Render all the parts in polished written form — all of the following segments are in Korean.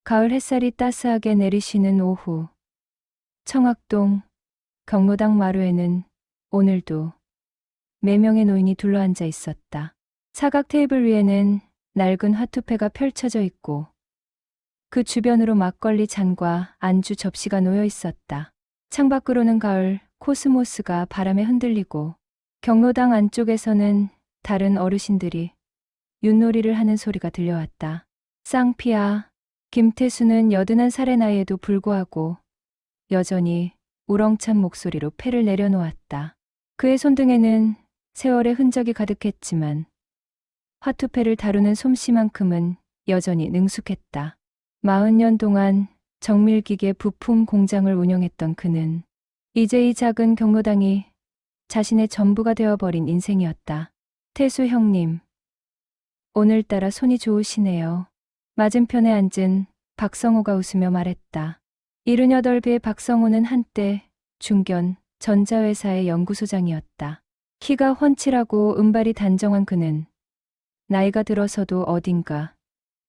가을 햇살이 따스하게 내리시는 오후. 청학동 경로당 마루에는 오늘도 4명의 노인이 둘러앉아 있었다. 사각 테이블 위에는 낡은 화투패가 펼쳐져 있고 그 주변으로 막걸리 잔과 안주 접시가 놓여 있었다. 창밖으로는 가을 코스모스가 바람에 흔들리고 경로당 안쪽에서는 다른 어르신들이 윷놀이를 하는 소리가 들려왔다. 쌍피아, 김태수는 81살의 나이에도 불구하고 여전히 우렁찬 목소리로 패를 내려놓았다. 그의 손등에는 세월의 흔적이 가득했지만 화투패를 다루는 솜씨만큼은 여전히 능숙했다. 40년 동안 정밀기계 부품 공장을 운영했던 그는 이제 이 작은 경로당이 자신의 전부가 되어버린 인생이었다. 태수 형님, 오늘따라 손이 좋으시네요. 맞은편에 앉은 박성호가 웃으며 말했다. 78의 박성호는 한때 중견 전자회사의 연구소장이었다. 키가 훤칠하고 은발이 단정한 그는 나이가 들어서도 어딘가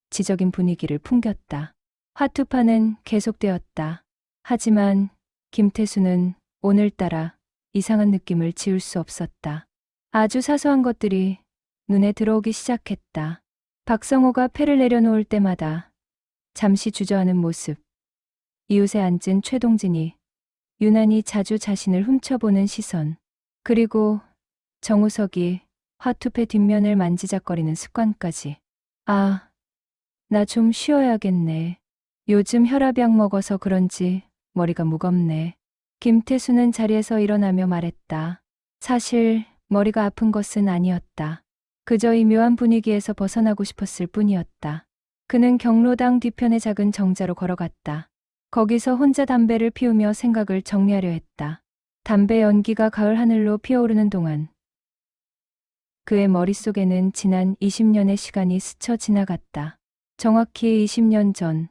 지적인 분위기를 풍겼다. 화투파는 계속되었다. 하지만 김태수는 오늘따라 이상한 느낌을 지울 수 없었다. 아주 사소한 것들이 눈에 들어오기 시작했다. 박성호가 패를 내려놓을 때마다 잠시 주저하는 모습, 이웃에 앉은 최동진이 유난히 자주 자신을 훔쳐보는 시선, 그리고 정우석이 화투패 뒷면을 만지작거리는 습관까지. 아, 나 좀 쉬어야겠네. 요즘 혈압약 먹어서 그런지 머리가 무겁네. 김태수는 자리에서 일어나며 말했다. 사실 머리가 아픈 것은 아니었다. 그저 이 묘한 분위기에서 벗어나고 싶었을 뿐이었다. 그는 경로당 뒤편의 작은 정자로 걸어갔다. 거기서 혼자 담배를 피우며 생각을 정리하려 했다. 담배 연기가 가을 하늘로 피어오르는 동안 그의 머릿속에는 지난 20년의 시간이 스쳐 지나갔다. 정확히 20년 전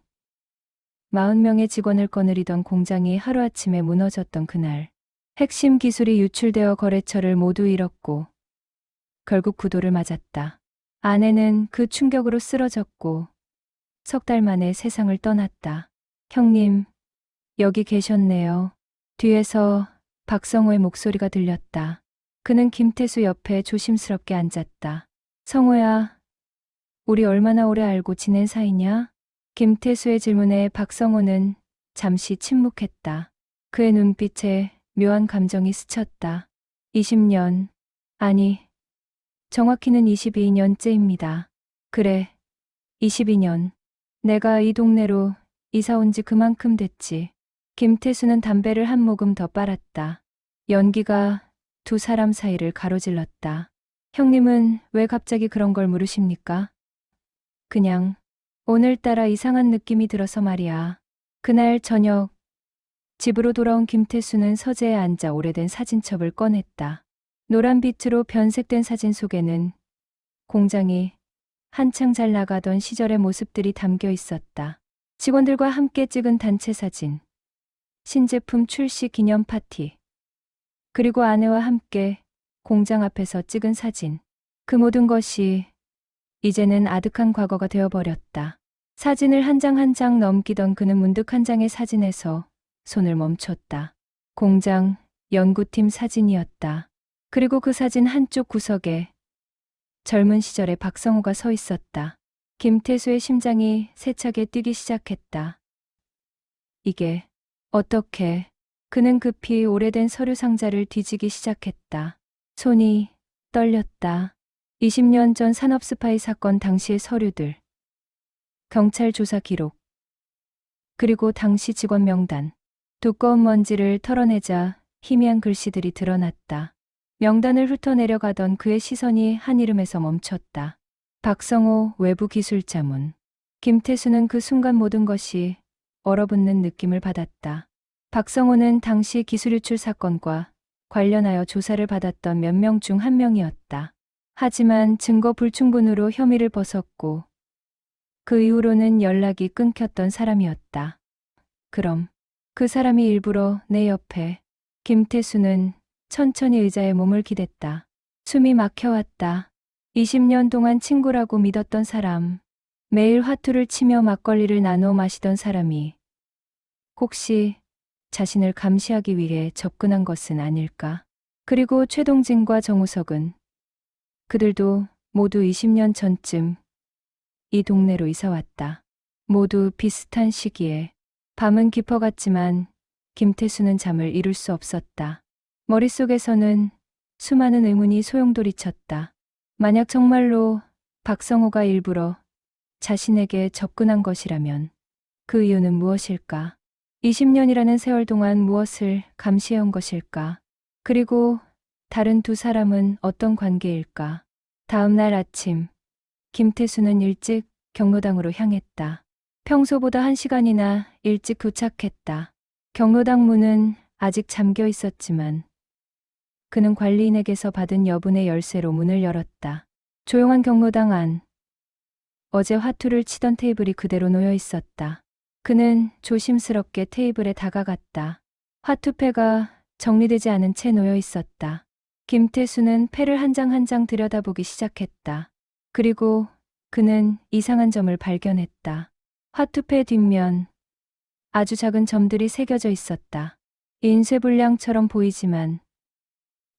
40명의 직원을 거느리던 공장이 하루아침에 무너졌던 그날, 핵심 기술이 유출되어 거래처를 모두 잃었고 결국 구도를 맞았다. 아내는 그 충격으로 쓰러졌고 석 달 만에 세상을 떠났다. 형님, 여기 계셨네요. 뒤에서 박성호의 목소리가 들렸다. 그는 김태수 옆에 조심스럽게 앉았다. 성호야, 우리 얼마나 오래 알고 지낸 사이냐? 김태수의 질문에 박성호는 잠시 침묵했다. 그의 눈빛에 묘한 감정이 스쳤다. 20년, 아니, 정확히는 22년째입니다. 그래, 22년. 내가 이 동네로 이사 온 지 그만큼 됐지. 김태수는 담배를 한 모금 더 빨았다. 연기가 두 사람 사이를 가로질렀다. 형님은 왜 갑자기 그런 걸 물으십니까? 그냥 오늘따라 이상한 느낌이 들어서 말이야. 그날 저녁 집으로 돌아온 김태수는 서재에 앉아 오래된 사진첩을 꺼냈다. 노란 빛으로 변색된 사진 속에는 공장이 한창 잘 나가던 시절의 모습들이 담겨 있었다. 직원들과 함께 찍은 단체 사진, 신제품 출시 기념 파티, 그리고 아내와 함께 공장 앞에서 찍은 사진. 그 모든 것이 이제는 아득한 과거가 되어버렸다. 사진을 한 장 한 장 넘기던 그는 문득 한 장의 사진에서 손을 멈췄다. 공장 연구팀 사진이었다. 그리고 그 사진 한쪽 구석에 젊은 시절의 박성호가 서 있었다. 김태수의 심장이 세차게 뛰기 시작했다. 이게 어떻게? 그는 급히 오래된 서류 상자를 뒤지기 시작했다. 손이 떨렸다. 20년 전 산업 스파이 사건 당시의 서류들, 경찰 조사 기록, 그리고 당시 직원 명단. 두꺼운 먼지를 털어내자 희미한 글씨들이 드러났다. 명단을 훑어내려가던 그의 시선이 한 이름에서 멈췄다. 박성호 외부 기술자문. 김태수는 그 순간 모든 것이 얼어붙는 느낌을 받았다. 박성호는 당시 기술 유출 사건과 관련하여 조사를 받았던 몇 명 중 한 명이었다. 하지만 증거 불충분으로 혐의를 벗었고 그 이후로는 연락이 끊겼던 사람이었다. 그럼 그 사람이 일부러 내 옆에. 김태수는 천천히 의자에 몸을 기댔다. 숨이 막혀왔다. 20년 동안 친구라고 믿었던 사람, 매일 화투를 치며 막걸리를 나눠 마시던 사람이 혹시 자신을 감시하기 위해 접근한 것은 아닐까? 그리고 최동진과 정우석은 그들도 모두 20년 전쯤 이 동네로 이사 왔다. 모두 비슷한 시기에. 밤은 깊어갔지만 김태수는 잠을 이룰 수 없었다. 머릿속에서는 수많은 의문이 소용돌이쳤다. 만약 정말로 박성호가 일부러 자신에게 접근한 것이라면 그 이유는 무엇일까? 20년이라는 세월 동안 무엇을 감시해온 것일까? 그리고 다른 두 사람은 어떤 관계일까? 다음 날 아침, 김태수는 일찍 경로당으로 향했다. 평소보다 1시간이나 일찍 도착했다. 경로당 문은 아직 잠겨 있었지만 그는 관리인에게서 받은 여분의 열쇠로 문을 열었다. 조용한 경로당 안. 어제 화투를 치던 테이블이 그대로 놓여 있었다. 그는 조심스럽게 테이블에 다가갔다. 화투패가 정리되지 않은 채 놓여 있었다. 김태수는 패를 한 장 한 장 들여다보기 시작했다. 그리고 그는 이상한 점을 발견했다. 화투패 뒷면 아주 작은 점들이 새겨져 있었다. 인쇄불량처럼 보이지만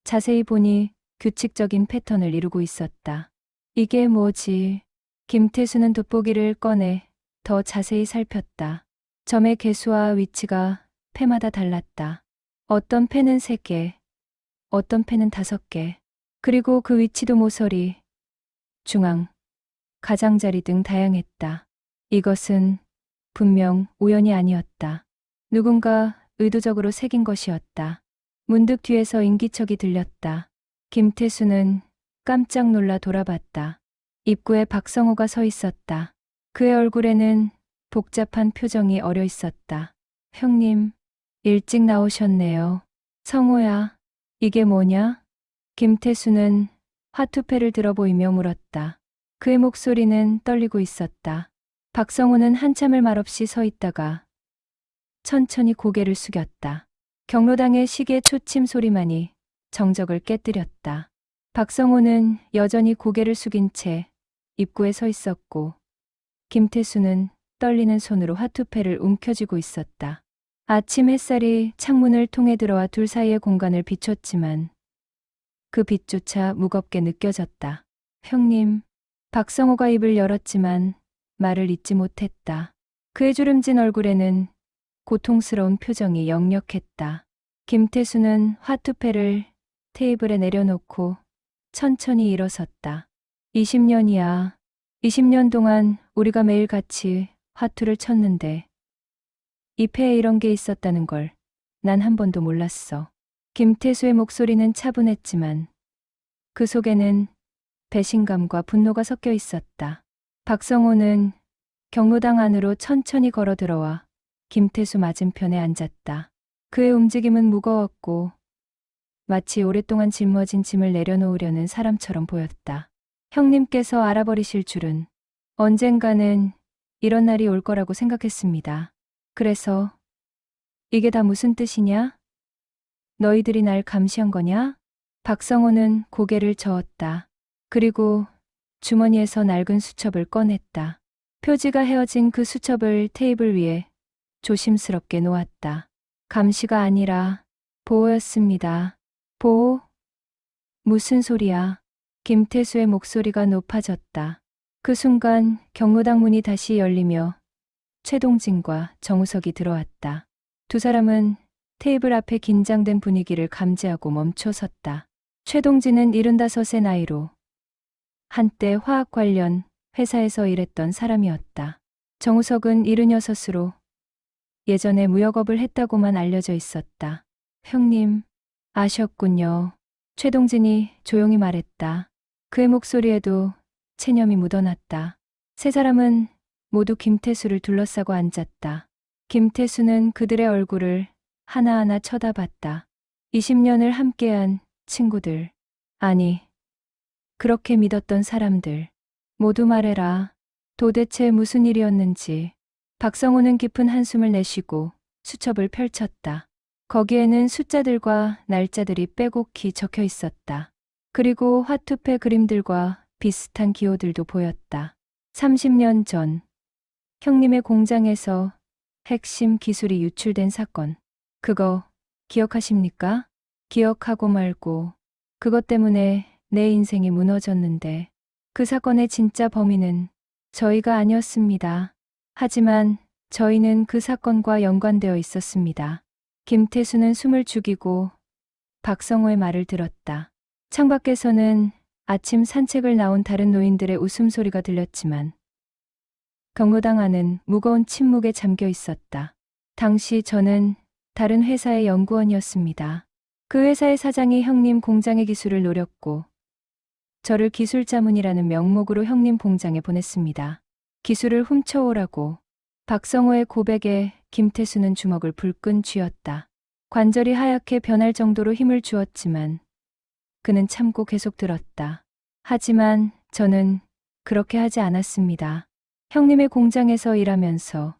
자세히 보니 규칙적인 패턴을 이루고 있었다. 이게 뭐지? 김태수는 돋보기를 꺼내 더 자세히 살폈다. 점의 개수와 위치가 패마다 달랐다. 어떤 패는 3개, 어떤 패는 5개, 그리고 그 위치도 모서리, 중앙, 가장자리 등 다양했다. 이것은 분명 우연이 아니었다. 누군가 의도적으로 새긴 것이었다. 문득 뒤에서 인기척이 들렸다. 김태수는 깜짝 놀라 돌아봤다. 입구에 박성호가 서 있었다. 그의 얼굴에는 복잡한 표정이 어려 있었다. 형님, 일찍 나오셨네요. 성호야, 이게 뭐냐? 김태수는 화투패를 들어 보이며 물었다. 그의 목소리는 떨리고 있었다. 박성호는 한참을 말없이 서 있다가 천천히 고개를 숙였다. 경로당의 시계 초침 소리만이 정적을 깨뜨렸다. 박성호는 여전히 고개를 숙인 채 입구에 서 있었고 김태수는 떨리는 손으로 화투패를 움켜쥐고 있었다. 아침 햇살이 창문을 통해 들어와 둘 사이의 공간을 비췄지만 그 빛조차 무겁게 느껴졌다. 형님, 박성호가 입을 열었지만 말을 잇지 못했다. 그의 주름진 얼굴에는 고통스러운 표정이 역력했다. 김태수는 화투패를 테이블에 내려놓고 천천히 일어섰다. 20년이야. 20년 동안 우리가 매일 같이 화투를 쳤는데 이 패에 이런 게 있었다는 걸 난 한 번도 몰랐어. 김태수의 목소리는 차분했지만 그 속에는 배신감과 분노가 섞여 있었다. 박성호는 경로당 안으로 천천히 걸어 들어와 김태수 맞은편에 앉았다. 그의 움직임은 무거웠고 마치 오랫동안 짊어진 짐을 내려놓으려는 사람처럼 보였다. 형님께서 알아버리실 줄은 언젠가는 이런 날이 올 거라고 생각했습니다. 그래서 이게 다 무슨 뜻이냐? 너희들이 날 감시한 거냐? 박성호는 고개를 저었다. 그리고 주머니에서 낡은 수첩을 꺼냈다. 표지가 헤어진 그 수첩을 테이블 위에 조심스럽게 놓았다. 감시가 아니라 보호였습니다. 보호? 무슨 소리야? 김태수의 목소리가 높아졌다. 그 순간 경로당 문이 다시 열리며 최동진과 정우석이 들어왔다. 두 사람은 테이블 앞에 긴장된 분위기를 감지하고 멈춰섰다. 최동진은 75의 나이로 한때 화학 관련 회사에서 일했던 사람이었다. 정우석은 76으로 예전에 무역업을 했다고만 알려져 있었다. 형님, 아셨군요. 최동진이 조용히 말했다. 그의 목소리에도 체념이 묻어났다. 세 사람은 모두 김태수를 둘러싸고 앉았다. 김태수는 그들의 얼굴을 하나하나 쳐다봤다. 20년을 함께한 친구들, 아니, 그렇게 믿었던 사람들, 모두 말해라. 도대체 무슨 일이었는지. 박성호는 깊은 한숨을 내쉬고 수첩을 펼쳤다. 거기에는 숫자들과 날짜들이 빼곡히 적혀 있었다. 그리고 화투패 그림들과 비슷한 기호들도 보였다. 30년 전 형님의 공장에서 핵심 기술이 유출된 사건. 그거 기억하십니까? 기억하고 말고 그것 때문에 내 인생이 무너졌는데 그 사건의 진짜 범인은 저희가 아니었습니다. 하지만 저희는 그 사건과 연관되어 있었습니다. 김태수는 숨을 죽이고 박성호의 말을 들었다. 창밖에서는 아침 산책을 나온 다른 노인들의 웃음소리가 들렸지만 경로당 안은 무거운 침묵에 잠겨 있었다. 당시 저는 다른 회사의 연구원이었습니다. 그 회사의 사장이 형님 공장의 기술을 노렸고 저를 기술자문이라는 명목으로 형님 공장에 보냈습니다. 기술을 훔쳐오라고. 박성호의 고백에 김태수는 주먹을 불끈 쥐었다. 관절이 하얗게 변할 정도로 힘을 주었지만 그는 참고 계속 들었다. 하지만 저는 그렇게 하지 않았습니다. 형님의 공장에서 일하면서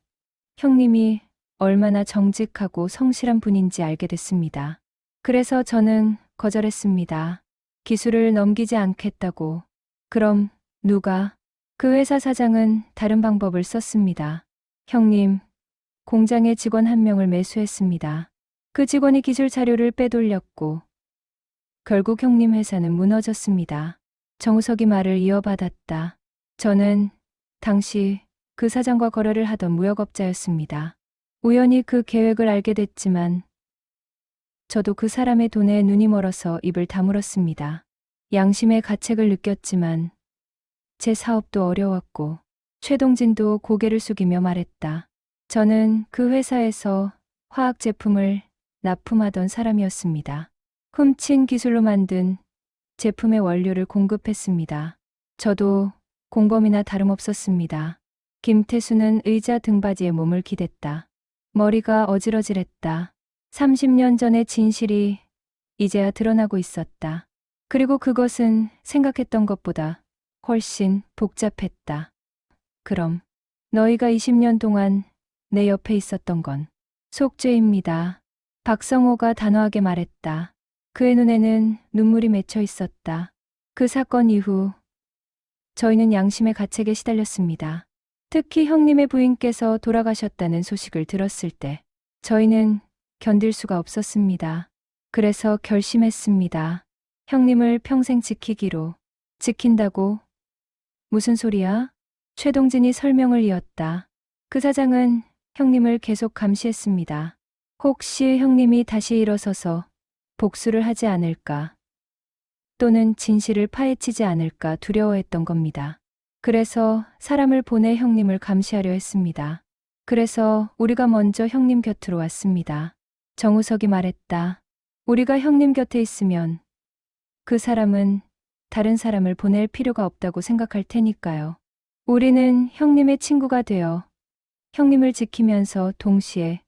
형님이 얼마나 정직하고 성실한 분인지 알게 됐습니다. 그래서 저는 거절했습니다. 기술을 넘기지 않겠다고. 그럼 누가? 그 회사 사장은 다른 방법을 썼습니다. 형님, 공장의 직원 한 명을 매수했습니다. 그 직원이 기술 자료를 빼돌렸고 결국 형님 회사는 무너졌습니다. 정우석이 말을 이어받았다. 저는 당시 그 사장과 거래를 하던 무역업자였습니다. 우연히 그 계획을 알게 됐지만 저도 그 사람의 돈에 눈이 멀어서 입을 다물었습니다. 양심의 가책을 느꼈지만 제 사업도 어려웠고 최동진도 고개를 숙이며 말했다. 저는 그 회사에서 화학 제품을 납품하던 사람이었습니다. 훔친 기술로 만든 제품의 원료를 공급했습니다. 저도 공범이나 다름없었습니다. 김태수는 의자 등받이에 몸을 기댔다. 머리가 어지러질했다. 30년 전의 진실이 이제야 드러나고 있었다. 그리고 그것은 생각했던 것보다 훨씬 복잡했다. 그럼 너희가 20년 동안 내 옆에 있었던 건 속죄입니다. 박성호가 단호하게 말했다. 그의 눈에는 눈물이 맺혀 있었다. 그 사건 이후 저희는 양심의 가책에 시달렸습니다. 특히 형님의 부인께서 돌아가셨다는 소식을 들었을 때 저희는 견딜 수가 없었습니다. 그래서 결심했습니다. 형님을 평생 지키기로. 지킨다고? 무슨 소리야? 최동진이 설명을 이었다. 그 사장은 형님을 계속 감시했습니다. 혹시 형님이 다시 일어서서 복수를 하지 않을까? 또는 진실을 파헤치지 않을까 두려워했던 겁니다. 그래서 사람을 보내 형님을 감시하려 했습니다. 그래서 우리가 먼저 형님 곁으로 왔습니다. 정우석이 말했다. 우리가 형님 곁에 있으면 그 사람은 다른 사람을 보낼 필요가 없다고 생각할 테니까요. 우리는 형님의 친구가 되어 형님을 지키면서 동시에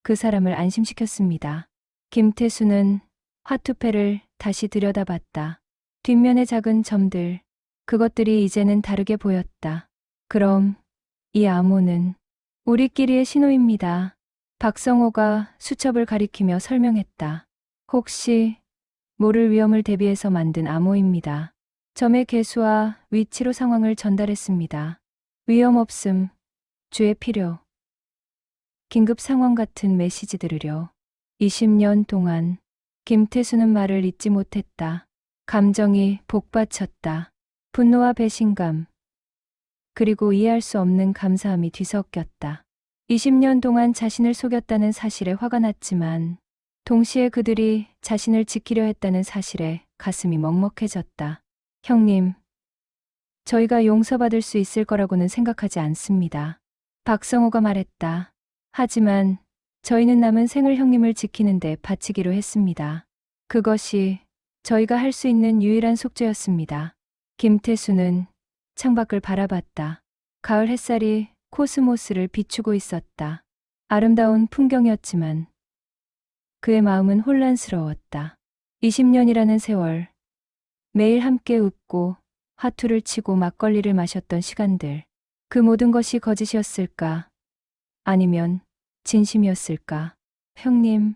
그 사람을 안심시켰습니다. 김태수는 화투패를 다시 들여다봤다. 뒷면의 작은 점들, 그것들이 이제는 다르게 보였다. 그럼 이 암호는 우리끼리의 신호입니다. 박성호가 수첩을 가리키며 설명했다. 혹시 모를 위험을 대비해서 만든 암호입니다. 점의 개수와 위치로 상황을 전달했습니다. 위험 없음, 주의 필요, 긴급 상황 같은 메시지들을요. 20년 동안 김태수는 말을 잊지 못했다. 감정이 복받쳤다. 분노와 배신감, 그리고 이해할 수 없는 감사함이 뒤섞였다. 20년 동안 자신을 속였다는 사실에 화가 났지만 동시에 그들이 자신을 지키려 했다는 사실에 가슴이 먹먹해졌다. 형님, 저희가 용서받을 수 있을 거라고는 생각하지 않습니다. 박성호가 말했다. 하지만 저희는 남은 생을 형님을 지키는데 바치기로 했습니다. 그것이 저희가 할 수 있는 유일한 속죄였습니다. 김태수는 창밖을 바라봤다. 가을 햇살이 코스모스를 비추고 있었다. 아름다운 풍경이었지만 그의 마음은 혼란스러웠다. 20년이라는 세월, 매일 함께 웃고 화투를 치고 막걸리를 마셨던 시간들, 그 모든 것이 거짓이었을까? 아니면 진심이었을까? 형님,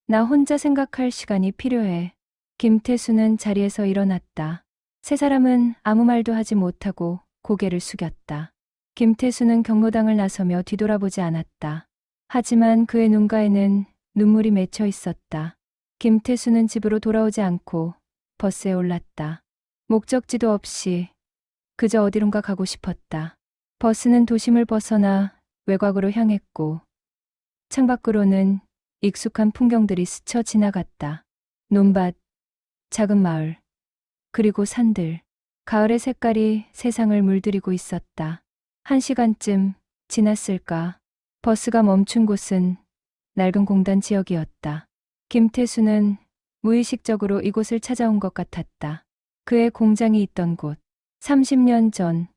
나 혼자 생각할 시간이 필요해. 김태수는 자리에서 일어났다. 세 사람은 아무 말도 하지 못하고 고개를 숙였다. 김태수는 경로당을 나서며 뒤돌아보지 않았다. 하지만 그의 눈가에는 눈물이 맺혀 있었다. 김태수는 집으로 돌아오지 않고 버스에 올랐다. 목적지도 없이 그저 어디론가 가고 싶었다. 버스는 도심을 벗어나 외곽으로 향했고 창밖으로는 익숙한 풍경들이 스쳐 지나갔다. 논밭, 작은 마을, 그리고 산들. 가을의 색깔이 세상을 물들이고 있었다. 1시간쯤 지났을까. 버스가 멈춘 곳은 낡은 공단 지역이었다. 김태수는 무의식적으로 이곳을 찾아온 것 같았다. 그의 공장이 있던 곳. 30년 전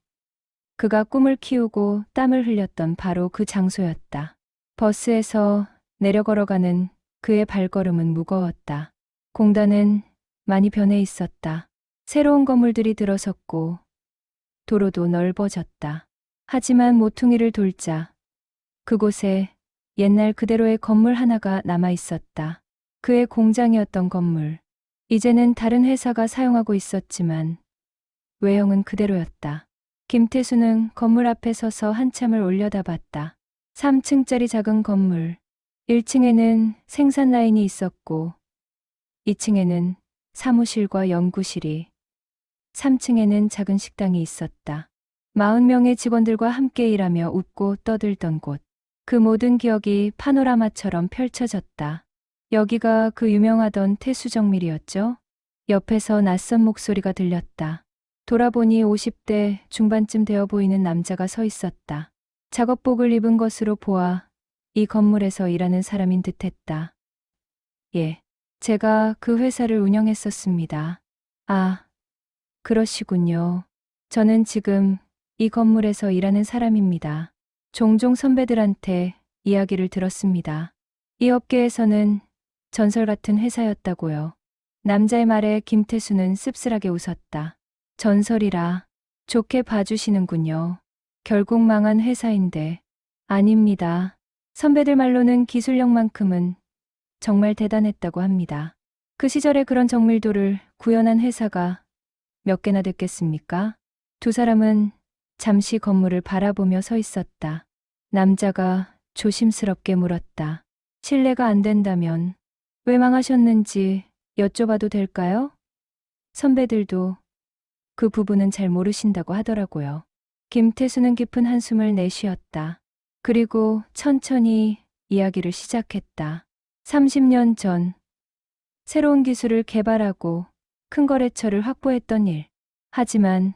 그가 꿈을 키우고 땀을 흘렸던 바로 그 장소였다. 버스에서 내려 걸어가는 그의 발걸음은 무거웠다. 공단은 많이 변해 있었다. 새로운 건물들이 들어섰고 도로도 넓어졌다. 하지만 모퉁이를 돌자 그곳에 옛날 그대로의 건물 하나가 남아 있었다. 그의 공장이었던 건물. 이제는 다른 회사가 사용하고 있었지만 외형은 그대로였다. 김태수는 건물 앞에 서서 한참을 올려다봤다. 3층짜리 작은 건물. 1층에는 생산 라인이 있었고 2층에는 사무실과 연구실이, 3층에는 작은 식당이 있었다. 40명의 직원들과 함께 일하며 웃고 떠들던 곳. 그 모든 기억이 파노라마처럼 펼쳐졌다. 여기가 그 유명하던 태수정밀이었죠? 옆에서 낯선 목소리가 들렸다. 돌아보니 50대 중반쯤 되어 보이는 남자가 서 있었다. 작업복을 입은 것으로 보아 이 건물에서 일하는 사람인 듯했다. 예, 제가 그 회사를 운영했었습니다. 아, 그러시군요. 저는 지금 이 건물에서 일하는 사람입니다. 종종 선배들한테 이야기를 들었습니다. 이 업계에서는 전설 같은 회사였다고요. 남자의 말에 김태수는 씁쓸하게 웃었다. 전설이라 좋게 봐주시는군요. 결국 망한 회사인데. 아닙니다. 선배들 말로는 기술력만큼은 정말 대단했다고 합니다. 그 시절에 그런 정밀도를 구현한 회사가 몇 개나 됐겠습니까? 두 사람은 잠시 건물을 바라보며 서 있었다. 남자가 조심스럽게 물었다. 실례가 안 된다면 왜 망하셨는지 여쭤봐도 될까요? 선배들도 그 부분은 잘 모르신다고 하더라고요. 김태수는 깊은 한숨을 내쉬었다. 그리고 천천히 이야기를 시작했다. 30년 전 새로운 기술을 개발하고 큰 거래처를 확보했던 일. 하지만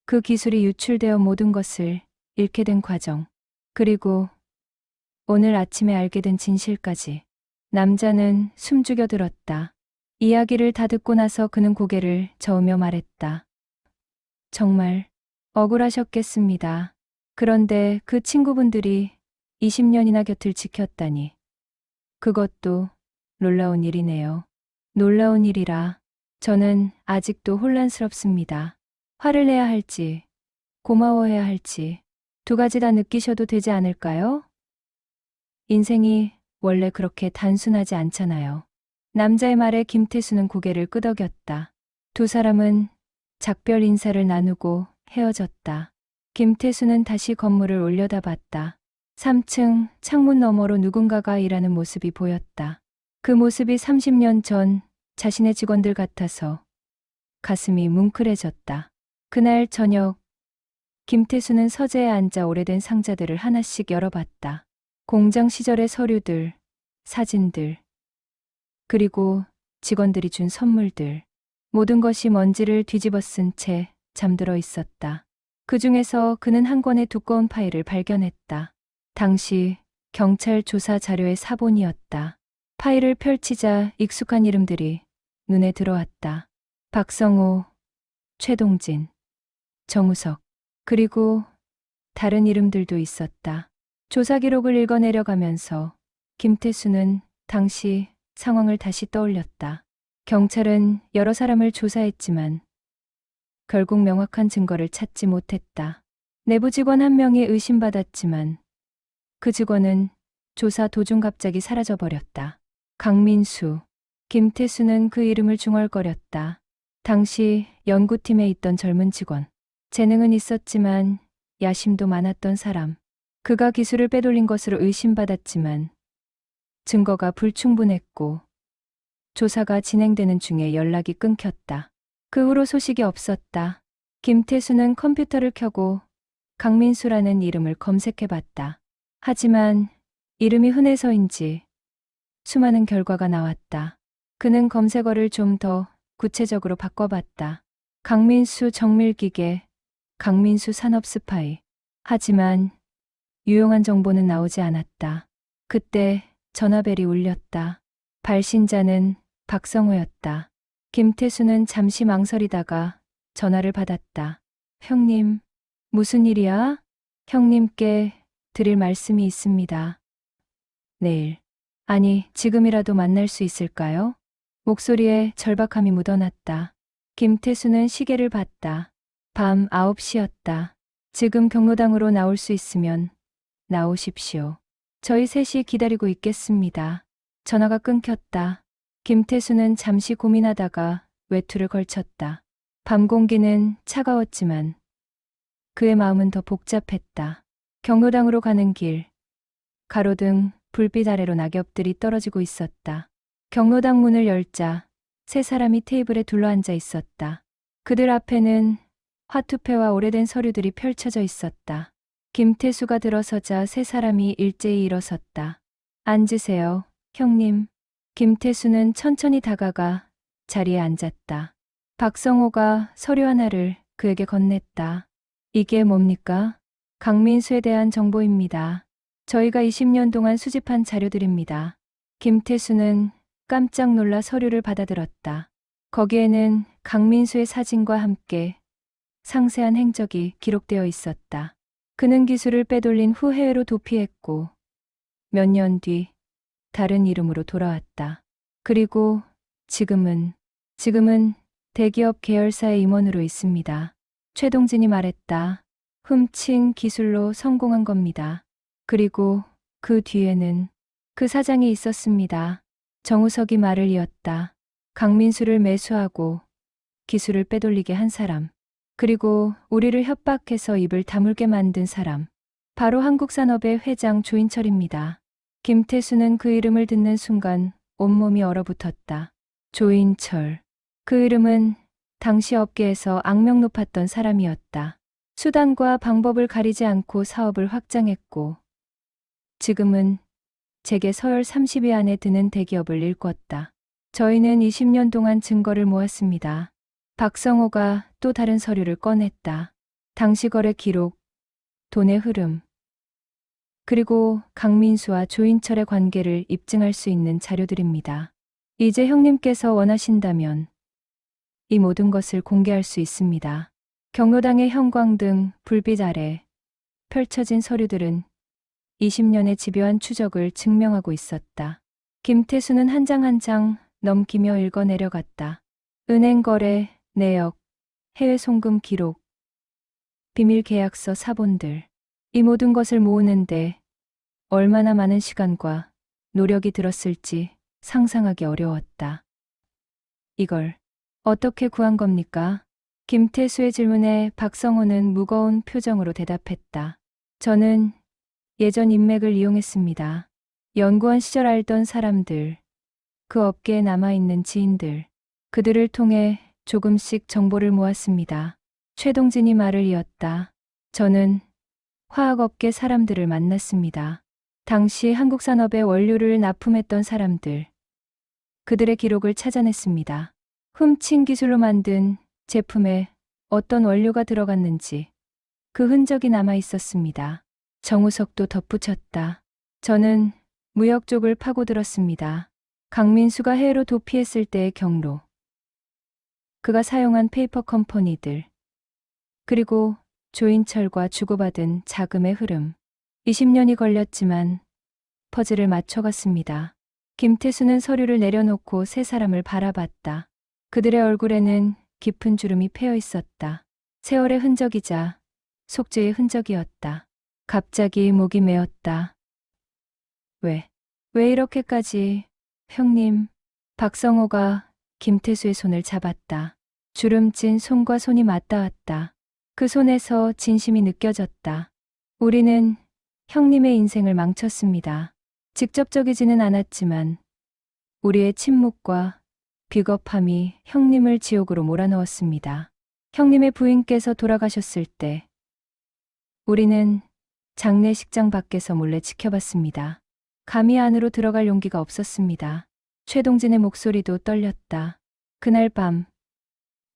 그 기술이 유출되어 모든 것을 잃게 된 과정. 그리고 오늘 아침에 알게 된 진실까지. 남자는 숨죽여 들었다. 이야기를 다 듣고 나서 그는 고개를 저으며 말했다. 정말 억울하셨겠습니다. 그런데 그 친구분들이 20년이나 곁을 지켰다니. 그것도 놀라운 일이네요. 놀라운 일이라 저는 아직도 혼란스럽습니다. 화를 내야 할지, 고마워해야 할지 두 가지 다 느끼셔도 되지 않을까요? 인생이 원래 그렇게 단순하지 않잖아요. 남자의 말에 김태수는 고개를 끄덕였다. 두 사람은 작별 인사를 나누고 헤어졌다. 김태수는 다시 건물을 올려다봤다. 3층 창문 너머로 누군가가 일하는 모습이 보였다. 그 모습이 30년 전 자신의 직원들 같아서 가슴이 뭉클해졌다. 그날 저녁 김태수는 서재에 앉아 오래된 상자들을 하나씩 열어봤다. 공장 시절의 서류들, 사진들, 그리고 직원들이 준 선물들. 모든 것이 먼지를 뒤집어 쓴 채 잠들어 있었다. 그 중에서 그는 한 권의 두꺼운 파일을 발견했다. 당시 경찰 조사 자료의 사본이었다. 파일을 펼치자 익숙한 이름들이 눈에 들어왔다. 박성호, 최동진, 정우석, 그리고 다른 이름들도 있었다. 조사 기록을 읽어내려가면서 김태수는 당시 상황을 다시 떠올렸다. 경찰은 여러 사람을 조사했지만 결국 명확한 증거를 찾지 못했다. 내부 직원 한 명이 의심받았지만 그 직원은 조사 도중 갑자기 사라져버렸다. 강민수. 김태수는 그 이름을 중얼거렸다. 당시 연구팀에 있던 젊은 직원. 재능은 있었지만 야심도 많았던 사람. 그가 기술을 빼돌린 것으로 의심받았지만 증거가 불충분했고 조사가 진행되는 중에 연락이 끊겼다. 그 후로 소식이 없었다. 김태수는 컴퓨터를 켜고 강민수라는 이름을 검색해봤다. 하지만 이름이 흔해서인지 수많은 결과가 나왔다. 그는 검색어를 좀 더 구체적으로 바꿔봤다. 강민수 정밀기계, 강민수 산업스파이. 하지만 유용한 정보는 나오지 않았다. 그때 전화벨이 울렸다. 발신자는 박성호였다. 김태수는 잠시 망설이다가 전화를 받았다. 형님, 무슨 일이야? 형님께 드릴 말씀이 있습니다. 내일, 아니 지금이라도 만날 수 있을까요? 목소리에 절박함이 묻어났다. 김태수는 시계를 봤다. 밤 9시였다. 지금 경로당으로 나올 수 있으면 나오십시오. 저희 셋이 기다리고 있겠습니다. 전화가 끊겼다. 김태수는 잠시 고민하다가 외투를 걸쳤다. 밤 공기는 차가웠지만 그의 마음은 더 복잡했다. 경로당으로 가는 길. 가로등, 불빛 아래로 낙엽들이 떨어지고 있었다. 경로당 문을 열자 세 사람이 테이블에 둘러앉아 있었다. 그들 앞에는 화투패와 오래된 서류들이 펼쳐져 있었다. 김태수가 들어서자 세 사람이 일제히 일어섰다. 앉으세요, 형님. 김태수는 천천히 다가가 자리에 앉았다. 박성호가 서류 하나를 그에게 건넸다. 이게 뭡니까? 강민수에 대한 정보입니다. 저희가 20년 동안 수집한 자료들입니다. 김태수는 깜짝 놀라 서류를 받아들었다. 거기에는 강민수의 사진과 함께 상세한 행적이 기록되어 있었다. 그는 기술을 빼돌린 후 해외로 도피했고 몇 년 뒤 다른 이름으로 돌아왔다. 그리고 지금은 대기업 계열사의 임원으로 있습니다. 최동진이 말했다. 훔친 기술로 성공한 겁니다. 그리고 그 뒤에는 그 사장이 있었습니다. 정우석이 말을 이었다. 강민수를 매수하고 기술을 빼돌리게 한 사람. 그리고 우리를 협박해서 입을 다물게 만든 사람. 바로 한국산업의 회장 조인철입니다. 김태수는 그 이름을 듣는 순간 온몸이 얼어붙었다. 조인철. 그 이름은 당시 업계에서 악명 높았던 사람이었다. 수단과 방법을 가리지 않고 사업을 확장했고 지금은 제게 서열 30위 안에 드는 대기업을 일궜다. 저희는 20년 동안 증거를 모았습니다. 박성호가 또 다른 서류를 꺼냈다. 당시 거래 기록, 돈의 흐름, 그리고 강민수와 조인철의 관계를 입증할 수 있는 자료들입니다. 이제 형님께서 원하신다면 이 모든 것을 공개할 수 있습니다. 경로당의 형광등, 불빛 아래 펼쳐진 서류들은 20년의 집요한 추적을 증명하고 있었다. 김태수는 한 장 한 장 넘기며 읽어 내려갔다. 은행 거래, 내역, 해외 송금 기록, 비밀 계약서 사본들. 이 모든 것을 모으는데 얼마나 많은 시간과 노력이 들었을지 상상하기 어려웠다. 이걸 어떻게 구한 겁니까? 김태수의 질문에 박성호는 무거운 표정으로 대답했다. 저는 예전 인맥을 이용했습니다. 연구원 시절 알던 사람들, 그 업계에 남아있는 지인들, 그들을 통해 조금씩 정보를 모았습니다. 최동진이 말을 이었다. 저는 화학업계 사람들을 만났습니다. 당시 한국산업에 원료를 납품했던 사람들, 그들의 기록을 찾아냈습니다. 훔친 기술로 만든 제품에 어떤 원료가 들어갔는지 그 흔적이 남아 있었습니다. 정우석도 덧붙였다. 저는 무역 쪽을 파고들었습니다. 강민수가 해외로 도피했을 때의 경로, 그가 사용한 페이퍼 컴퍼니들, 그리고 조인철과 주고받은 자금의 흐름. 20년이 걸렸지만 퍼즐을 맞춰갔습니다. 김태수는 서류를 내려놓고 세 사람을 바라봤다. 그들의 얼굴에는 깊은 주름이 패여 있었다. 세월의 흔적이자 속죄의 흔적이었다. 갑자기 목이 메었다. 왜 이렇게까지, 형님. 박성호가 김태수의 손을 잡았다. 주름진 손과 손이 맞닿았다. 그 손에서 진심이 느껴졌다. 우리는 형님의 인생을 망쳤습니다. 직접적이지는 않았지만 우리의 침묵과 비겁함이 형님을 지옥으로 몰아넣었습니다. 형님의 부인께서 돌아가셨을 때 우리는 장례식장 밖에서 몰래 지켜봤습니다. 감히 안으로 들어갈 용기가 없었습니다. 최동진의 목소리도 떨렸다. 그날 밤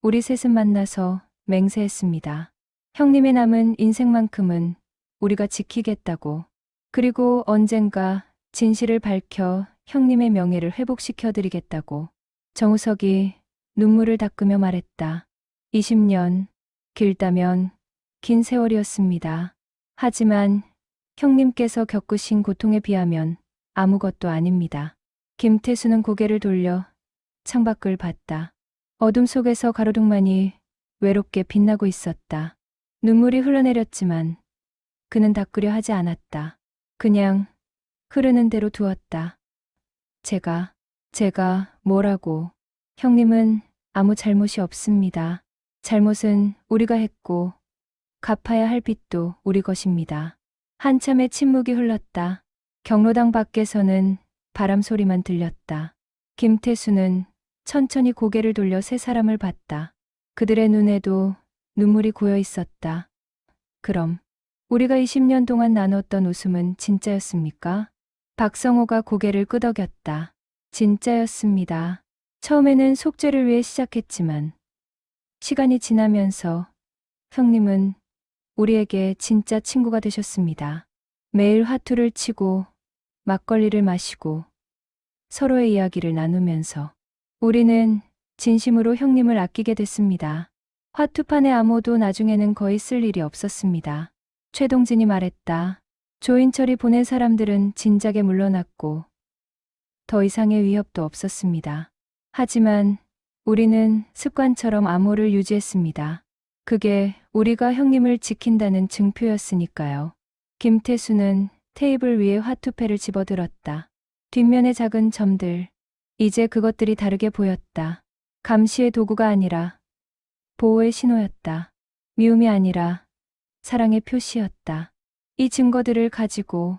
우리 셋은 만나서 맹세했습니다. 형님의 남은 인생만큼은 우리가 지키겠다고. 그리고 언젠가 진실을 밝혀 형님의 명예를 회복시켜 드리겠다고. 정우석이 눈물을 닦으며 말했다. 20년, 길다면 긴 세월이었습니다. 하지만 형님께서 겪으신 고통에 비하면 아무것도 아닙니다. 김태수는 고개를 돌려 창밖을 봤다. 어둠 속에서 가로등만이 외롭게 빛나고 있었다. 눈물이 흘러내렸지만 그는 닦으려 하지 않았다. 그냥 흐르는 대로 두었다. 제가 뭐라고. 형님은 아무 잘못이 없습니다. 잘못은 우리가 했고 갚아야 할 빚도 우리 것입니다. 한참의 침묵이 흘렀다. 경로당 밖에서는 바람 소리만 들렸다. 김태수는 천천히 고개를 돌려 세 사람을 봤다. 그들의 눈에도 눈물이 고여 있었다. 그럼 우리가 20년 동안 나눴던 웃음은 진짜였습니까? 박성호가 고개를 끄덕였다. 진짜였습니다. 처음에는 속죄를 위해 시작했지만 시간이 지나면서 형님은 우리에게 진짜 친구가 되셨습니다. 매일 화투를 치고 막걸리를 마시고 서로의 이야기를 나누면서 우리는 진심으로 형님을 아끼게 됐습니다. 화투판의 암호도 나중에는 거의 쓸 일이 없었습니다. 최동진이 말했다. 조인철이 보낸 사람들은 진작에 물러났고 더 이상의 위협도 없었습니다. 하지만 우리는 습관처럼 암호를 유지했습니다. 그게 우리가 형님을 지킨다는 증표였으니까요. 김태수는 테이블 위에 화투패를 집어들었다. 뒷면의 작은 점들, 이제 그것들이 다르게 보였다. 감시의 도구가 아니라 보호의 신호였다. 미움이 아니라 사랑의 표시였다. 이 증거들을 가지고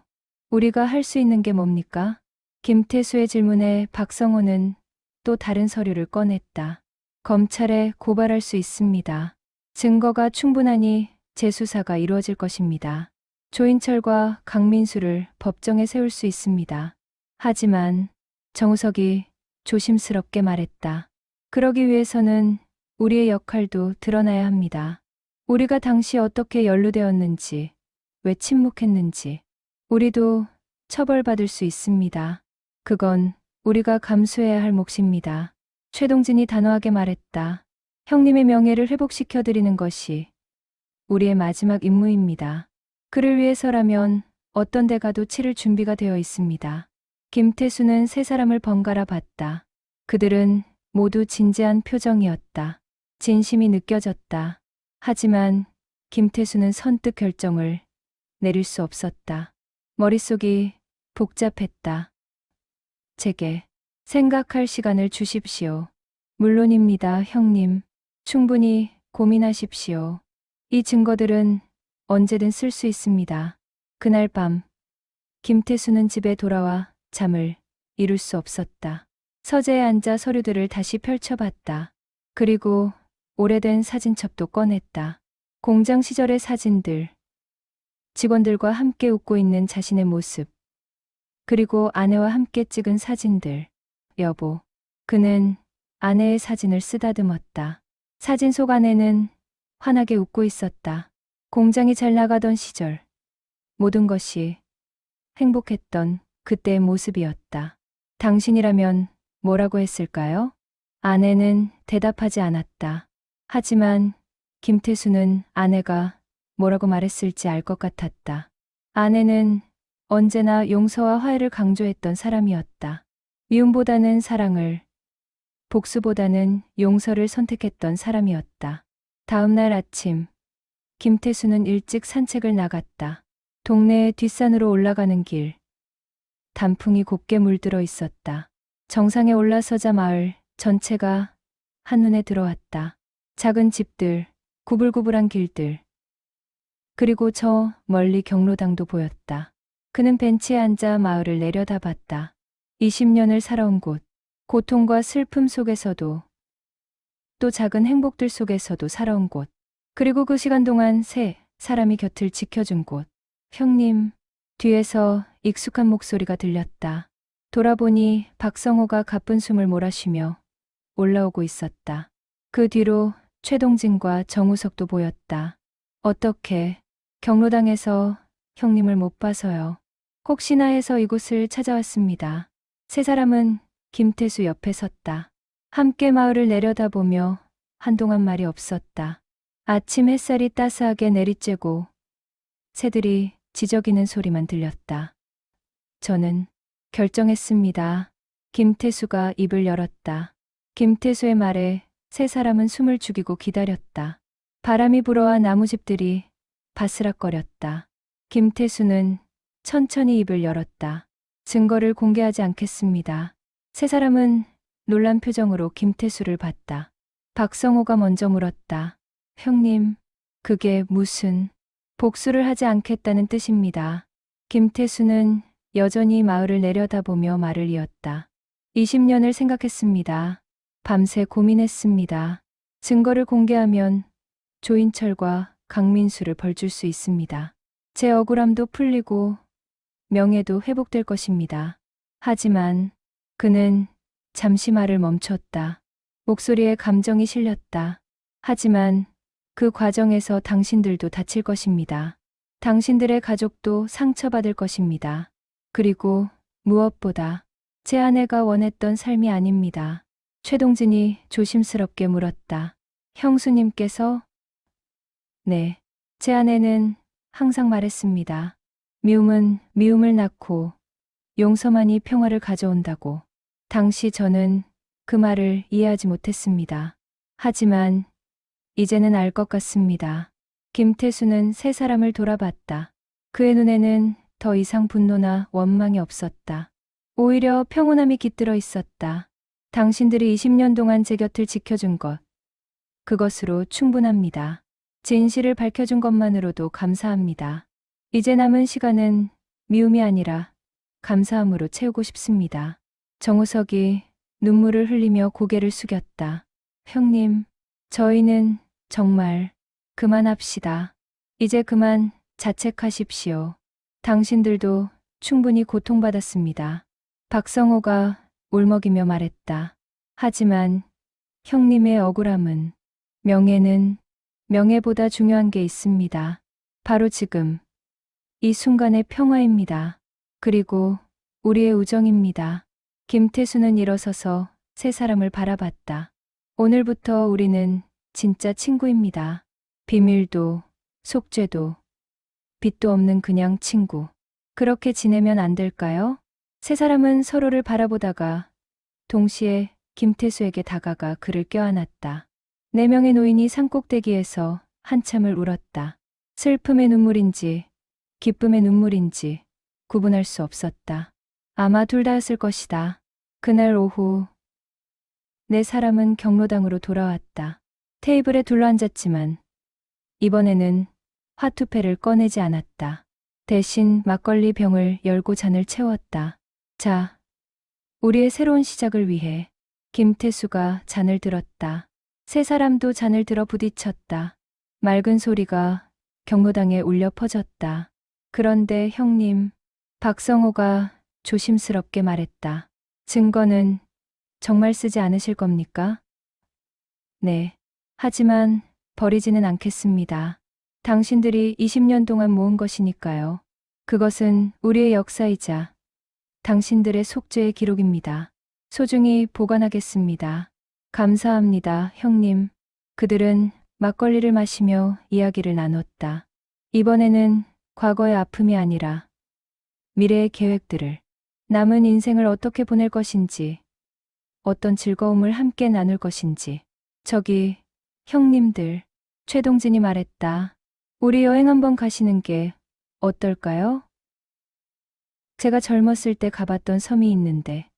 우리가 할 수 있는 게 뭡니까? 김태수의 질문에 박성호는 또 다른 서류를 꺼냈다. 검찰에 고발할 수 있습니다. 증거가 충분하니 재수사가 이루어질 것입니다. 조인철과 강민수를 법정에 세울 수 있습니다. 하지만 정우석이 조심스럽게 말했다. 그러기 위해서는 우리의 역할도 드러나야 합니다. 우리가 당시 어떻게 연루되었는지, 왜 침묵했는지, 우리도 처벌받을 수 있습니다. 그건 우리가 감수해야 할 몫입니다. 최동진이 단호하게 말했다. 형님의 명예를 회복시켜 드리는 것이 우리의 마지막 임무입니다. 그를 위해서라면 어떤 데 가도 치를 준비가 되어 있습니다. 김태수는 세 사람을 번갈아 봤다. 그들은 모두 진지한 표정이었다. 진심이 느껴졌다. 하지만 김태수는 선뜻 결정을 내릴 수 없었다. 머릿속이 복잡했다. 제게 생각할 시간을 주십시오. 물론입니다, 형님. 충분히 고민하십시오. 이 증거들은 언제든 쓸 수 있습니다. 그날 밤, 김태수는 집에 돌아와 잠을 이룰 수 없었다. 서재에 앉아 서류들을 다시 펼쳐봤다. 그리고 오래된 사진첩도 꺼냈다. 공장 시절의 사진들, 직원들과 함께 웃고 있는 자신의 모습, 그리고 아내와 함께 찍은 사진들. 여보, 그는 아내의 사진을 쓰다듬었다. 사진 속 아내는 환하게 웃고 있었다. 공장이 잘 나가던 시절, 모든 것이 행복했던 그때의 모습이었다. 당신이라면 뭐라고 했을까요? 아내는 대답하지 않았다. 하지만 김태수는 아내가 뭐라고 말했을지 알 것 같았다. 아내는 언제나 용서와 화해를 강조했던 사람이었다. 미움보다는 사랑을, 복수보다는 용서를 선택했던 사람이었다. 다음 날 아침, 김태수는 일찍 산책을 나갔다. 동네의 뒷산으로 올라가는 길. 단풍이 곱게 물들어 있었다. 정상에 올라서자 마을 전체가 한눈에 들어왔다. 작은 집들, 구불구불한 길들. 그리고 저 멀리 경로당도 보였다. 그는 벤치에 앉아 마을을 내려다봤다. 20년을 살아온 곳, 고통과 슬픔 속에서도 또 작은 행복들 속에서도 살아온 곳. 그리고 그 시간 동안 새 사람이 곁을 지켜준 곳. 형님, 뒤에서 익숙한 목소리가 들렸다. 돌아보니 박성호가 가쁜 숨을 몰아쉬며 올라오고 있었다. 그 뒤로 최동진과 정우석도 보였다. 어떻게 경로당에서 형님을 못 봐서요. 혹시나 해서 이곳을 찾아왔습니다. 세 사람은 김태수 옆에 섰다. 함께 마을을 내려다보며 한동안 말이 없었다. 아침 햇살이 따스하게 내리쬐고 새들이 지저귀는 소리만 들렸다. 저는 결정했습니다. 김태수가 입을 열었다. 김태수의 말에 세 사람은 숨을 죽이고 기다렸다. 바람이 불어와 나무집들이 바스락거렸다. 김태수는 천천히 입을 열었다. 증거를 공개하지 않겠습니다. 세 사람은 놀란 표정으로 김태수를 봤다. 박성호가 먼저 물었다. 형님, 그게 무슨 복수를 하지 않겠다는 뜻입니다. 김태수는 여전히 마을을 내려다보며 말을 이었다. 20년을 생각했습니다. 밤새 고민했습니다. 증거를 공개하면 조인철과 강민수를 벌줄 수 있습니다. 제 억울함도 풀리고 명예도 회복될 것입니다. 하지만 그는 잠시 말을 멈췄다. 목소리에 감정이 실렸다. 하지만 그 과정에서 당신들도 다칠 것입니다. 당신들의 가족도 상처받을 것입니다. 그리고 무엇보다 제 아내가 원했던 삶이 아닙니다. 최동진이 조심스럽게 물었다. 형수님께서? 네, 제 아내는 항상 말했습니다. 미움은 미움을 낳고 용서만이 평화를 가져온다고. 당시 저는 그 말을 이해하지 못했습니다. 하지만 이제는 알 것 같습니다. 김태수는 세 사람을 돌아봤다. 그의 눈에는 더 이상 분노나 원망이 없었다. 오히려 평온함이 깃들어 있었다. 당신들이 20년 동안 제 곁을 지켜준 것, 그것으로 충분합니다. 진실을 밝혀준 것만으로도 감사합니다. 이제 남은 시간은 미움이 아니라 감사함으로 채우고 싶습니다. 정우석이 눈물을 흘리며 고개를 숙였다. 형님, 저희는 정말 그만합시다. 이제 그만 자책하십시오. 당신들도 충분히 고통받았습니다. 박성호가 울먹이며 말했다. 하지만 형님의 억울함은, 명예는 명예보다 중요한 게 있습니다. 바로 지금, 이 순간의 평화입니다. 그리고 우리의 우정입니다. 김태수는 일어서서 세 사람을 바라봤다. 오늘부터 우리는 진짜 친구입니다. 비밀도, 속죄도, 빚도 없는 그냥 친구. 그렇게 지내면 안 될까요? 세 사람은 서로를 바라보다가 동시에 김태수에게 다가가 그를 껴안았다. 네 명의 노인이 산꼭대기에서 한참을 울었다. 슬픔의 눈물인지 기쁨의 눈물인지 구분할 수 없었다. 아마 둘 다였을 것이다. 그날 오후 네 사람은 경로당으로 돌아왔다. 테이블에 둘러앉았지만 이번에는 화투패를 꺼내지 않았다. 대신 막걸리 병을 열고 잔을 채웠다. 자, 우리의 새로운 시작을 위해. 김태수가 잔을 들었다. 세 사람도 잔을 들어 부딪혔다. 맑은 소리가 경로당에 울려 퍼졌다. 그런데 형님, 박성호가 조심스럽게 말했다. 증거는 정말 쓰지 않으실 겁니까? 네. 하지만 버리지는 않겠습니다. 당신들이 20년 동안 모은 것이니까요. 그것은 우리의 역사이자 당신들의 속죄의 기록입니다. 소중히 보관하겠습니다. 감사합니다, 형님. 그들은 막걸리를 마시며 이야기를 나눴다. 이번에는 과거의 아픔이 아니라 미래의 계획들을, 남은 인생을 어떻게 보낼 것인지, 어떤 즐거움을 함께 나눌 것인지. 저기, 형님들, 최동진이 말했다. 우리 여행 한번 가시는 게 어떨까요? 제가 젊었을 때 가봤던 섬이 있는데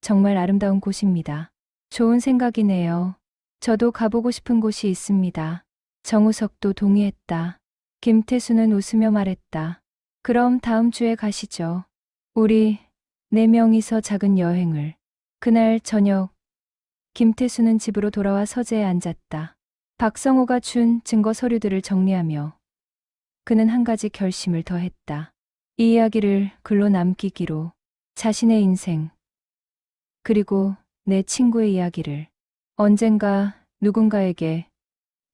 정말 아름다운 곳입니다. 좋은 생각이네요. 저도 가보고 싶은 곳이 있습니다. 정우석도 동의했다. 김태수는 웃으며 말했다. 그럼 다음 주에 가시죠. 우리 4명이서 작은 여행을. 그날 저녁 김태수는 집으로 돌아와 서재에 앉았다. 박성호가 준 증거 서류들을 정리하며 그는 한 가지 결심을 더했다. 이 이야기를 글로 남기기로. 자신의 인생 그리고 내 친구의 이야기를 언젠가 누군가에게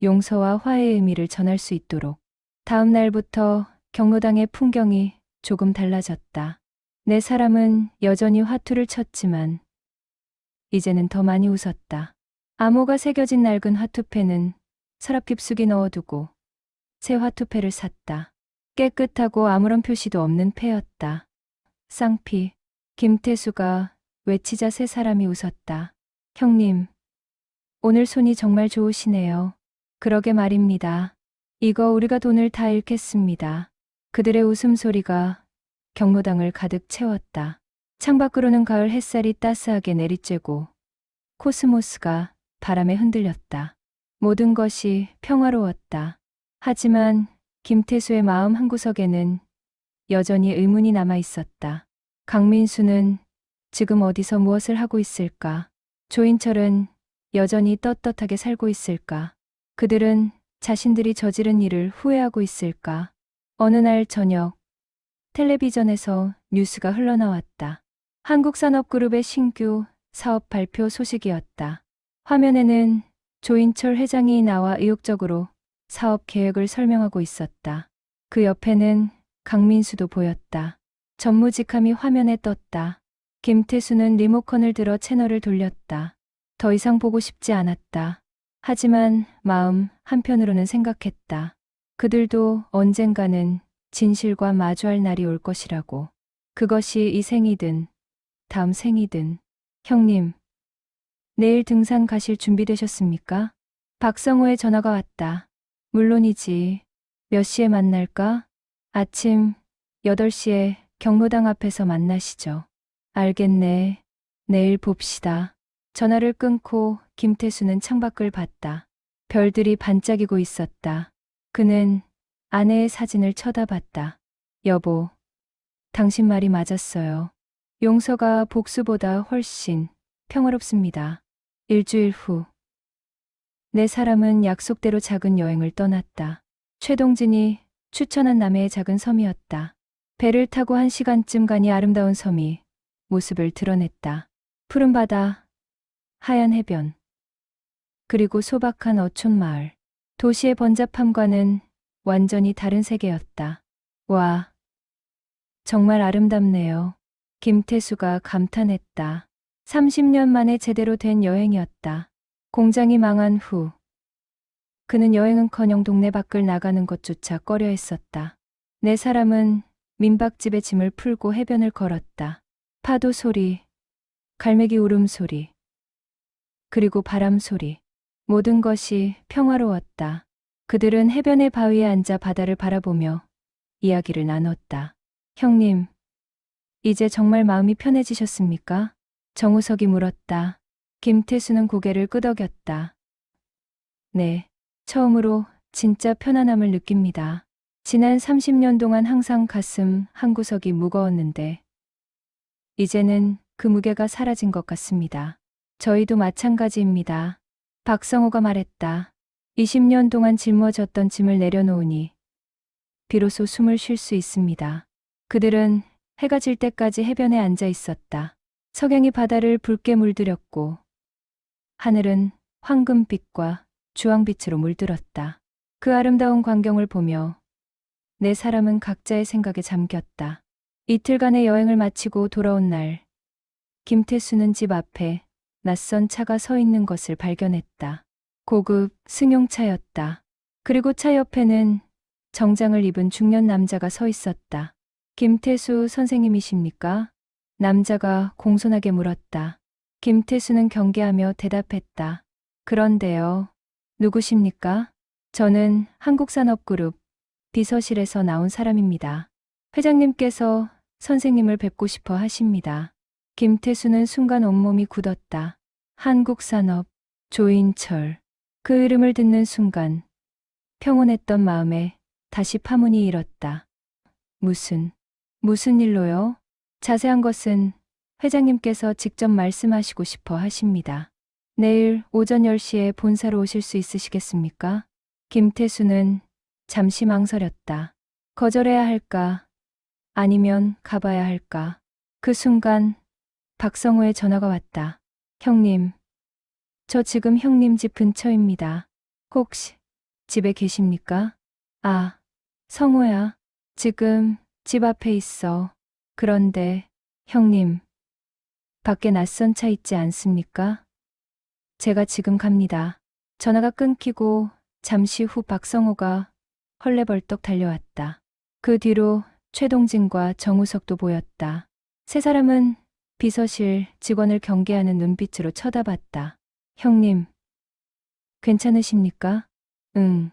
용서와 화해의 의미를 전할 수 있도록. 다음 날부터 경로당의 풍경이 조금 달라졌다. 네 사람은 여전히 화투를 쳤지만 이제는 더 많이 웃었다. 암호가 새겨진 낡은 화투패는 서랍 깊숙이 넣어두고 새 화투패를 샀다. 깨끗하고 아무런 표시도 없는 패였다. 쌍피. 김태수가 외치자 세 사람이 웃었다. 형님, 오늘 손이 정말 좋으시네요. 그러게 말입니다. 이거 우리가 돈을 다 잃겠습니다. 그들의 웃음소리가 경로당을 가득 채웠다. 창밖으로는 가을 햇살이 따스하게 내리쬐고 코스모스가 바람에 흔들렸다. 모든 것이 평화로웠다. 하지만 김태수의 마음 한구석에는 여전히 의문이 남아 있었다. 강민수는 지금 어디서 무엇을 하고 있을까? 조인철은 여전히 떳떳하게 살고 있을까? 그들은 자신들이 저지른 일을 후회하고 있을까? 어느 날 저녁, 텔레비전에서 뉴스가 흘러나왔다. 한국산업그룹의 신규 사업 발표 소식이었다. 화면에는 조인철 회장이 나와 의욕적으로 사업 계획을 설명하고 있었다. 그 옆에는 강민수도 보였다. 전무직함이 화면에 떴다. 김태수는 리모컨을 들어 채널을 돌렸다. 더 이상 보고 싶지 않았다. 하지만 마음 한편으로는 생각했다. 그들도 언젠가는 진실과 마주할 날이 올 것이라고. 그것이 이 생이든 다음 생이든. 형님, 내일 등산 가실 준비되셨습니까? 박성호의 전화가 왔다. 물론이지. 몇 시에 만날까? 아침 8시에 경로당 앞에서 만나시죠. 알겠네. 내일 봅시다. 전화를 끊고 김태수는 창밖을 봤다. 별들이 반짝이고 있었다. 그는 아내의 사진을 쳐다봤다. 여보, 당신 말이 맞았어요. 용서가 복수보다 훨씬 평화롭습니다. 일주일 후, 네 사람은 약속대로 작은 여행을 떠났다. 최동진이 추천한 남해의 작은 섬이었다. 배를 타고 1시간쯤 가니 아름다운 섬이 모습을 드러냈다. 푸른 바다, 하얀 해변, 그리고 소박한 어촌 마을. 도시의 번잡함과는 완전히 다른 세계였다. 와, 정말 아름답네요. 김태수가 감탄했다. 30년 만에 제대로 된 여행이었다. 공장이 망한 후 그는 여행은커녕 동네 밖을 나가는 것조차 꺼려 했었다. 네 사람은 민박집에 짐을 풀고 해변을 걸었다. 파도 소리, 갈매기 울음소리, 그리고 바람 소리. 모든 것이 평화로웠다. 그들은 해변의 바위에 앉아 바다를 바라보며 이야기를 나눴다. 형님, 이제 정말 마음이 편해지셨습니까? 정우석이 물었다. 김태수는 고개를 끄덕였다. 네, 처음으로 진짜 편안함을 느낍니다. 지난 30년 동안 항상 가슴 한구석이 무거웠는데 이제는 그 무게가 사라진 것 같습니다. 저희도 마찬가지입니다. 박성호가 말했다. 20년 동안 짊어졌던 짐을 내려놓으니 비로소 숨을 쉴 수 있습니다. 그들은 해가 질 때까지 해변에 앉아 있었다. 석양이 바다를 붉게 물들였고 하늘은 황금빛과 주황빛으로 물들었다. 그 아름다운 광경을 보며 네 사람은 각자의 생각에 잠겼다. 이틀간의 여행을 마치고 돌아온 날, 김태수는 집 앞에 낯선 차가 서 있는 것을 발견했다. 고급 승용차였다. 그리고 차 옆에는 정장을 입은 중년 남자가 서 있었다. 김태수 선생님이십니까? 남자가 공손하게 물었다. 김태수는 경계하며 대답했다. 그런데요. 누구십니까? 저는 한국산업그룹 비서실에서 나온 사람입니다. 회장님께서 선생님을 뵙고 싶어 하십니다. 김태수는 순간 온몸이 굳었다. 한국산업, 조인철. 그 이름을 듣는 순간 평온했던 마음에 다시 파문이 일었다. 무슨 일로요? 자세한 것은 회장님께서 직접 말씀하시고 싶어 하십니다. 내일 오전 10시에 본사로 오실 수 있으시겠습니까? 김태수는 잠시 망설였다. 거절해야 할까? 아니면 가봐야 할까? 그 순간 박성호의 전화가 왔다. 형님, 저 지금 형님 집 근처입니다. 혹시 집에 계십니까? 아, 성호야. 지금 집 앞에 있어. 그런데 형님, 밖에 낯선 차 있지 않습니까? 제가 지금 갑니다. 전화가 끊기고 잠시 후 박성호가 헐레벌떡 달려왔다. 그 뒤로 최동진과 정우석도 보였다. 세 사람은 비서실 직원을 경계하는 눈빛으로 쳐다봤다. 형님, 괜찮으십니까? 응,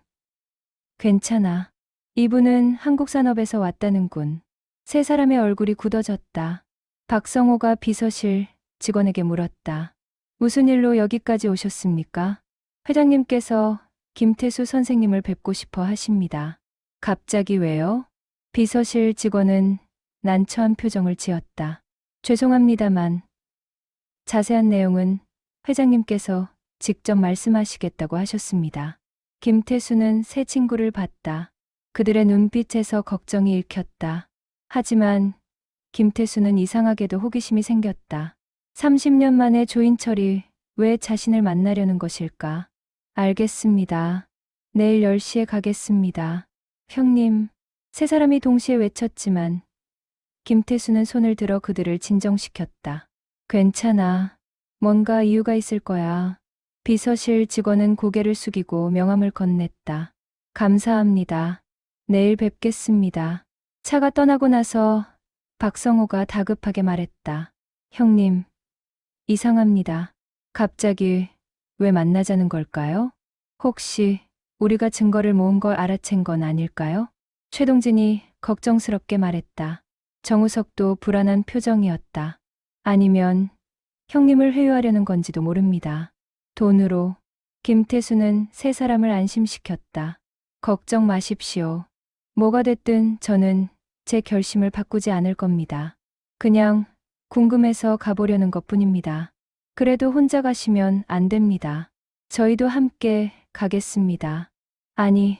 괜찮아. 이분은 한국산업에서 왔다는군. 세 사람의 얼굴이 굳어졌다. 박성호가 비서실 직원에게 물었다. 무슨 일로 여기까지 오셨습니까? 회장님께서 김태수 선생님을 뵙고 싶어 하십니다. 갑자기 왜요? 비서실 직원은 난처한 표정을 지었다. 죄송합니다만 자세한 내용은 회장님께서 직접 말씀하시겠다고 하셨습니다. 김태수는 세 친구를 봤다. 그들의 눈빛에서 걱정이 읽혔다. 하지만 김태수는 이상하게도 호기심이 생겼다. 30년 만에 조인철이 왜 자신을 만나려는 것일까? 알겠습니다. 내일 10시에 가겠습니다. 형님, 세 사람이 동시에 외쳤지만 김태수는 손을 들어 그들을 진정시켰다. 괜찮아. 뭔가 이유가 있을 거야. 비서실 직원은 고개를 숙이고 명함을 건넸다. 감사합니다. 내일 뵙겠습니다. 차가 떠나고 나서 박성호가 다급하게 말했다. 형님, 이상합니다. 갑자기 왜 만나자는 걸까요? 혹시 우리가 증거를 모은 걸 알아챈 건 아닐까요? 최동진이 걱정스럽게 말했다. 정우석도 불안한 표정이었다. 아니면 형님을 회유하려는 건지도 모릅니다. 돈으로. 김태수는 세 사람을 안심시켰다. 걱정 마십시오. 뭐가 됐든 저는 제 결심을 바꾸지 않을 겁니다. 그냥 궁금해서 가보려는 것뿐입니다. 그래도 혼자 가시면 안 됩니다. 저희도 함께 가겠습니다. 아니,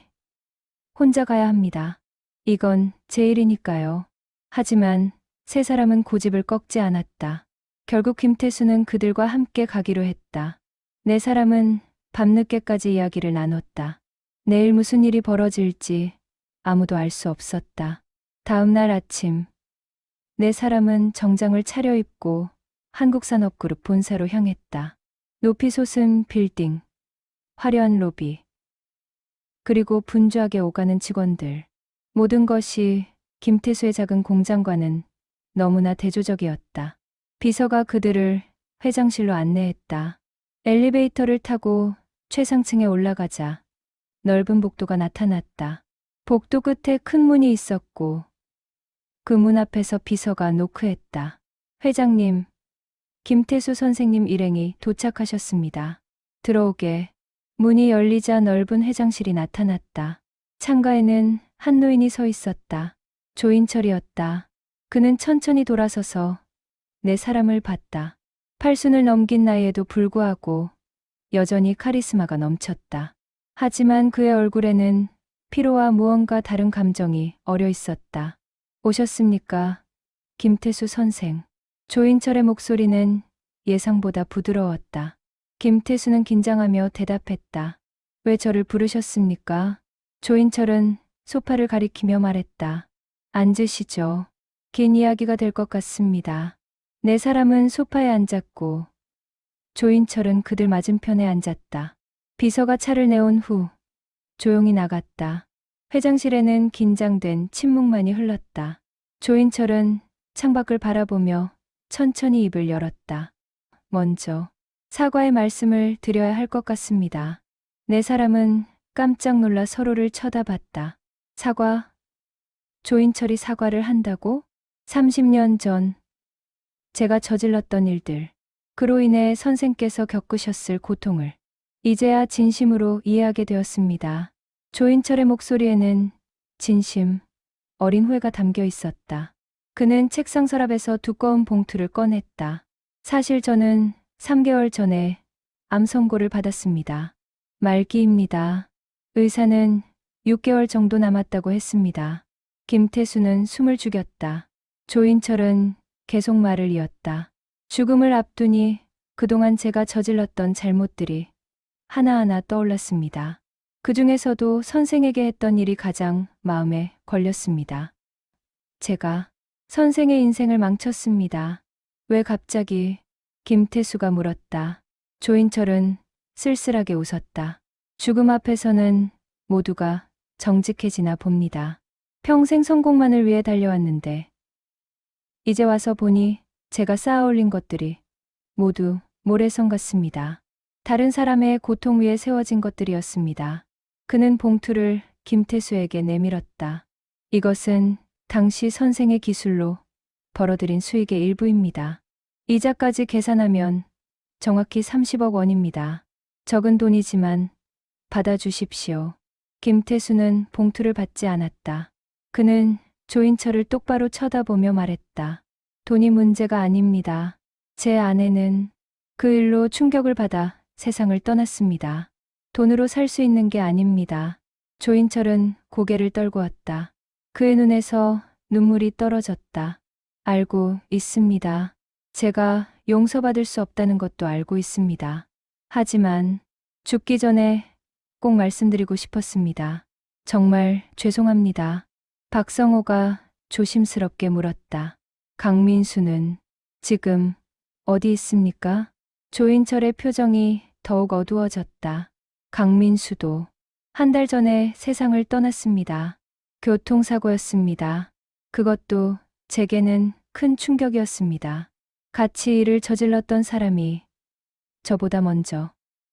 혼자 가야 합니다. 이건 제 일이니까요. 하지만 세 사람은 고집을 꺾지 않았다. 결국 김태수는 그들과 함께 가기로 했다. 네 사람은 밤늦게까지 이야기를 나눴다. 내일 무슨 일이 벌어질지 아무도 알 수 없었다. 다음 날 아침, 네 사람은 정장을 차려입고 한국산업그룹 본사로 향했다. 높이 솟은 빌딩, 화려한 로비, 그리고 분주하게 오가는 직원들. 모든 것이 김태수의 작은 공장과는 너무나 대조적이었다. 비서가 그들을 회장실로 안내했다. 엘리베이터를 타고 최상층에 올라가자 넓은 복도가 나타났다. 복도 끝에 큰 문이 있었고 그 문 앞에서 비서가 노크했다. 회장님, 김태수 선생님 일행이 도착하셨습니다. 들어오게. 문이 열리자 넓은 회장실이 나타났다. 창가에는 한 노인이 서 있었다. 조인철이었다. 그는 천천히 돌아서서 네 사람을 봤다. 팔순을 넘긴 나이에도 불구하고 여전히 카리스마가 넘쳤다. 하지만 그의 얼굴에는 피로와 무언가 다른 감정이 어려 있었다. 오셨습니까? 김태수 선생. 조인철의 목소리는 예상보다 부드러웠다. 김태수는 긴장하며 대답했다. 왜 저를 부르셨습니까? 조인철은 소파를 가리키며 말했다. 앉으시죠. 긴 이야기가 될 것 같습니다. 네 사람은 소파에 앉았고 조인철은 그들 맞은편에 앉았다. 비서가 차를 내온 후 조용히 나갔다. 회장실에는 긴장된 침묵만이 흘렀다. 조인철은 창밖을 바라보며 천천히 입을 열었다. 먼저 사과의 말씀을 드려야 할 것 같습니다. 네 사람은 깜짝 놀라 서로를 쳐다봤다. 사과? 조인철이 사과를 한다고? 30년 전 제가 저질렀던 일들, 그로 인해 선생께서 겪으셨을 고통을 이제야 진심으로 이해하게 되었습니다. 조인철의 목소리에는 진심, 어린 후회가 담겨 있었다. 그는 책상 서랍에서 두꺼운 봉투를 꺼냈다. 사실 저는 3개월 전에 암 선고를 받았습니다. 말기입니다. 의사는 6개월 정도 남았다고 했습니다. 김태수는 숨을 죽였다. 조인철은 계속 말을 이었다. 죽음을 앞두니 그동안 제가 저질렀던 잘못들이 하나하나 떠올랐습니다. 그 중에서도 선생에게 했던 일이 가장 마음에 걸렸습니다. 제가 선생의 인생을 망쳤습니다. 왜 갑자기? 김태수가 물었다. 조인철은 쓸쓸하게 웃었다. 죽음 앞에서는 모두가 정직해지나 봅니다. 평생 성공만을 위해 달려왔는데 이제 와서 보니 제가 쌓아올린 것들이 모두 모래성 같습니다. 다른 사람의 고통 위에 세워진 것들이었습니다. 그는 봉투를 김태수에게 내밀었다. 이것은 당시 선생의 기술로 벌어들인 수익의 일부입니다. 이자까지 계산하면 정확히 30억 원입니다. 적은 돈이지만 받아주십시오. 김태수는 봉투를 받지 않았다. 그는 조인철을 똑바로 쳐다보며 말했다. 돈이 문제가 아닙니다. 제 아내는 그 일로 충격을 받아 세상을 떠났습니다. 돈으로 살 수 있는 게 아닙니다. 조인철은 고개를 떨구었다. 그의 눈에서 눈물이 떨어졌다. 알고 있습니다. 제가 용서받을 수 없다는 것도 알고 있습니다. 하지만 죽기 전에 꼭 말씀드리고 싶었습니다. 정말 죄송합니다. 박성호가 조심스럽게 물었다. 강민수는 지금 어디 있습니까? 조인철의 표정이 더욱 어두워졌다. 강민수도 한 달 전에 세상을 떠났습니다. 교통사고였습니다. 그것도 제게는 큰 충격이었습니다. 같이 일을 저질렀던 사람이 저보다 먼저.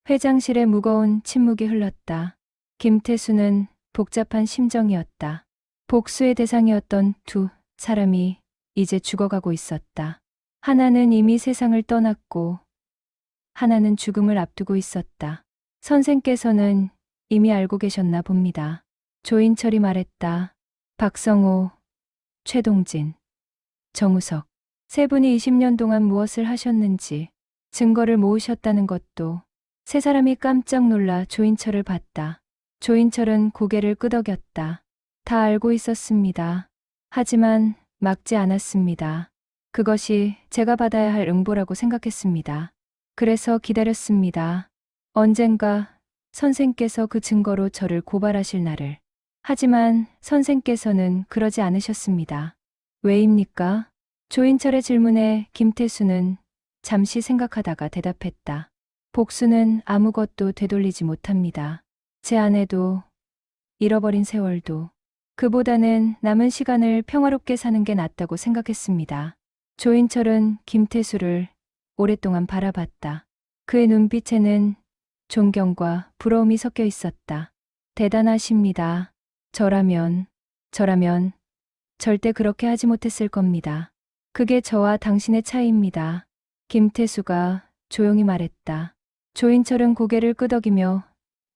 회장실에 무거운 침묵이 흘렀다. 김태수는 복잡한 심정이었다. 복수의 대상이었던 두 사람이 이제 죽어가고 있었다. 하나는 이미 세상을 떠났고 하나는 죽음을 앞두고 있었다. 선생께서는 이미 알고 계셨나 봅니다. 조인철이 말했다. 박성호, 최동진, 정우석 세 분이 20년 동안 무엇을 하셨는지 증거를 모으셨다는 것도. 세 사람이 깜짝 놀라 조인철을 봤다. 조인철은 고개를 끄덕였다. 다 알고 있었습니다. 하지만 막지 않았습니다. 그것이 제가 받아야 할 응보라고 생각했습니다. 그래서 기다렸습니다. 언젠가 선생께서 그 증거로 저를 고발하실 날을. 하지만 선생께서는 그러지 않으셨습니다. 왜입니까? 조인철의 질문에 김태수는 잠시 생각하다가 대답했다. 복수는 아무것도 되돌리지 못합니다. 제 아내도 잃어버린 세월도. 그보다는 남은 시간을 평화롭게 사는 게 낫다고 생각했습니다. 조인철은 김태수를 오랫동안 바라봤다. 그의 눈빛에는 존경과 부러움이 섞여 있었다. 대단하십니다. 저라면 절대 그렇게 하지 못했을 겁니다. 그게 저와 당신의 차이입니다. 김태수가 조용히 말했다. 조인철은 고개를 끄덕이며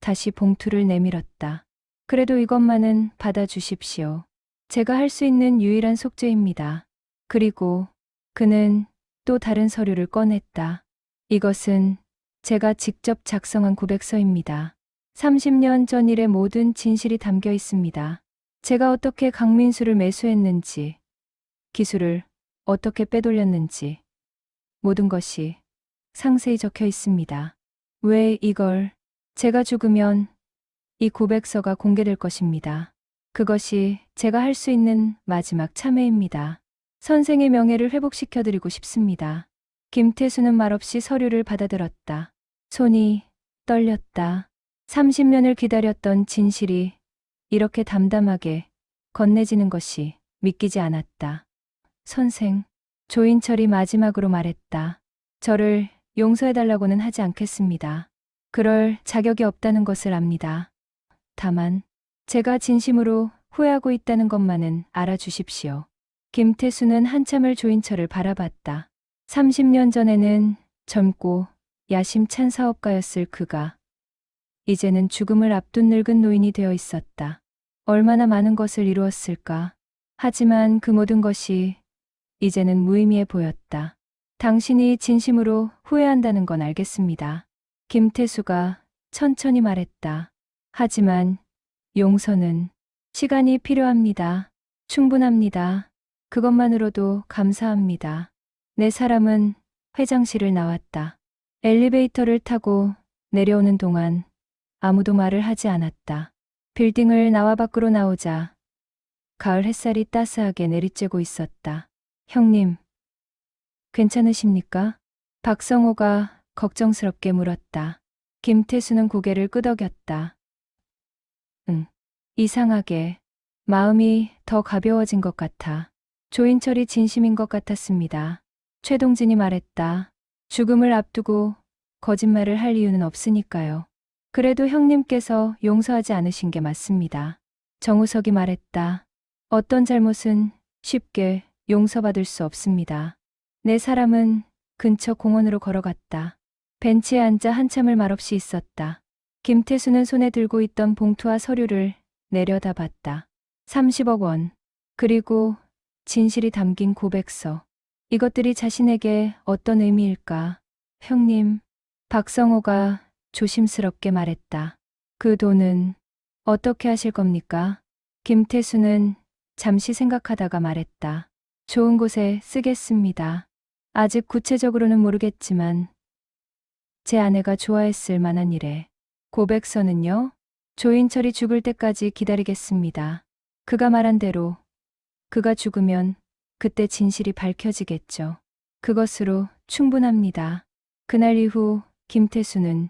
다시 봉투를 내밀었다. 그래도 이것만은 받아주십시오. 제가 할 수 있는 유일한 속죄입니다. 그리고 그는 또 다른 서류를 꺼냈다. 이것은 제가 직접 작성한 고백서입니다. 30년 전 일의 모든 진실이 담겨 있습니다. 제가 어떻게 강민수를 매수했는지, 기술을 어떻게 빼돌렸는지, 모든 것이 상세히 적혀 있습니다. 왜 이걸? 제가 죽으면 이 고백서가 공개될 것입니다. 그것이 제가 할 수 있는 마지막 참회입니다. 선생의 명예를 회복시켜드리고 싶습니다. 김태수는 말없이 서류를 받아들었다. 손이 떨렸다. 30년을 기다렸던 진실이 이렇게 담담하게 건네지는 것이 믿기지 않았다. 선생, 조인철이 마지막으로 말했다. 저를 용서해달라고는 하지 않겠습니다. 그럴 자격이 없다는 것을 압니다. 다만 제가 진심으로 후회하고 있다는 것만은 알아주십시오. 김태수는 한참을 조인철을 바라봤다. 30년 전에는 젊고 야심찬 사업가였을 그가 이제는 죽음을 앞둔 늙은 노인이 되어 있었다. 얼마나 많은 것을 이루었을까. 하지만 그 모든 것이 이제는 무의미해 보였다. 당신이 진심으로 후회한다는 건 알겠습니다. 김태수가 천천히 말했다. 하지만 용서는 시간이 필요합니다. 충분합니다. 그것만으로도 감사합니다. 네 사람은 회장실을 나왔다. 엘리베이터를 타고 내려오는 동안 아무도 말을 하지 않았다. 빌딩을 나와 밖으로 나오자 가을 햇살이 따스하게 내리쬐고 있었다. 형님, 괜찮으십니까? 박성호가 걱정스럽게 물었다. 김태수는 고개를 끄덕였다. 응. 이상하게 마음이 더 가벼워진 것 같아. 조인철이 진심인 것 같았습니다. 최동진이 말했다. 죽음을 앞두고 거짓말을 할 이유는 없으니까요. 그래도 형님께서 용서하지 않으신 게 맞습니다. 정우석이 말했다. 어떤 잘못은 쉽게 용서받을 수 없습니다. 네 사람은 근처 공원으로 걸어갔다. 벤치에 앉아 한참을 말없이 있었다. 김태수는 손에 들고 있던 봉투와 서류를 내려다봤다. 30억 원, 그리고 진실이 담긴 고백서. 이것들이 자신에게 어떤 의미일까? 형님, 박성호가 조심스럽게 말했다. 그 돈은 어떻게 하실 겁니까? 김태수는 잠시 생각하다가 말했다. 좋은 곳에 쓰겠습니다. 아직 구체적으로는 모르겠지만 제 아내가 좋아했을 만한 일에. 고백서는요? 조인철이 죽을 때까지 기다리겠습니다. 그가 말한 대로 그가 죽으면 그때 진실이 밝혀지겠죠. 그것으로 충분합니다. 그날 이후 김태수는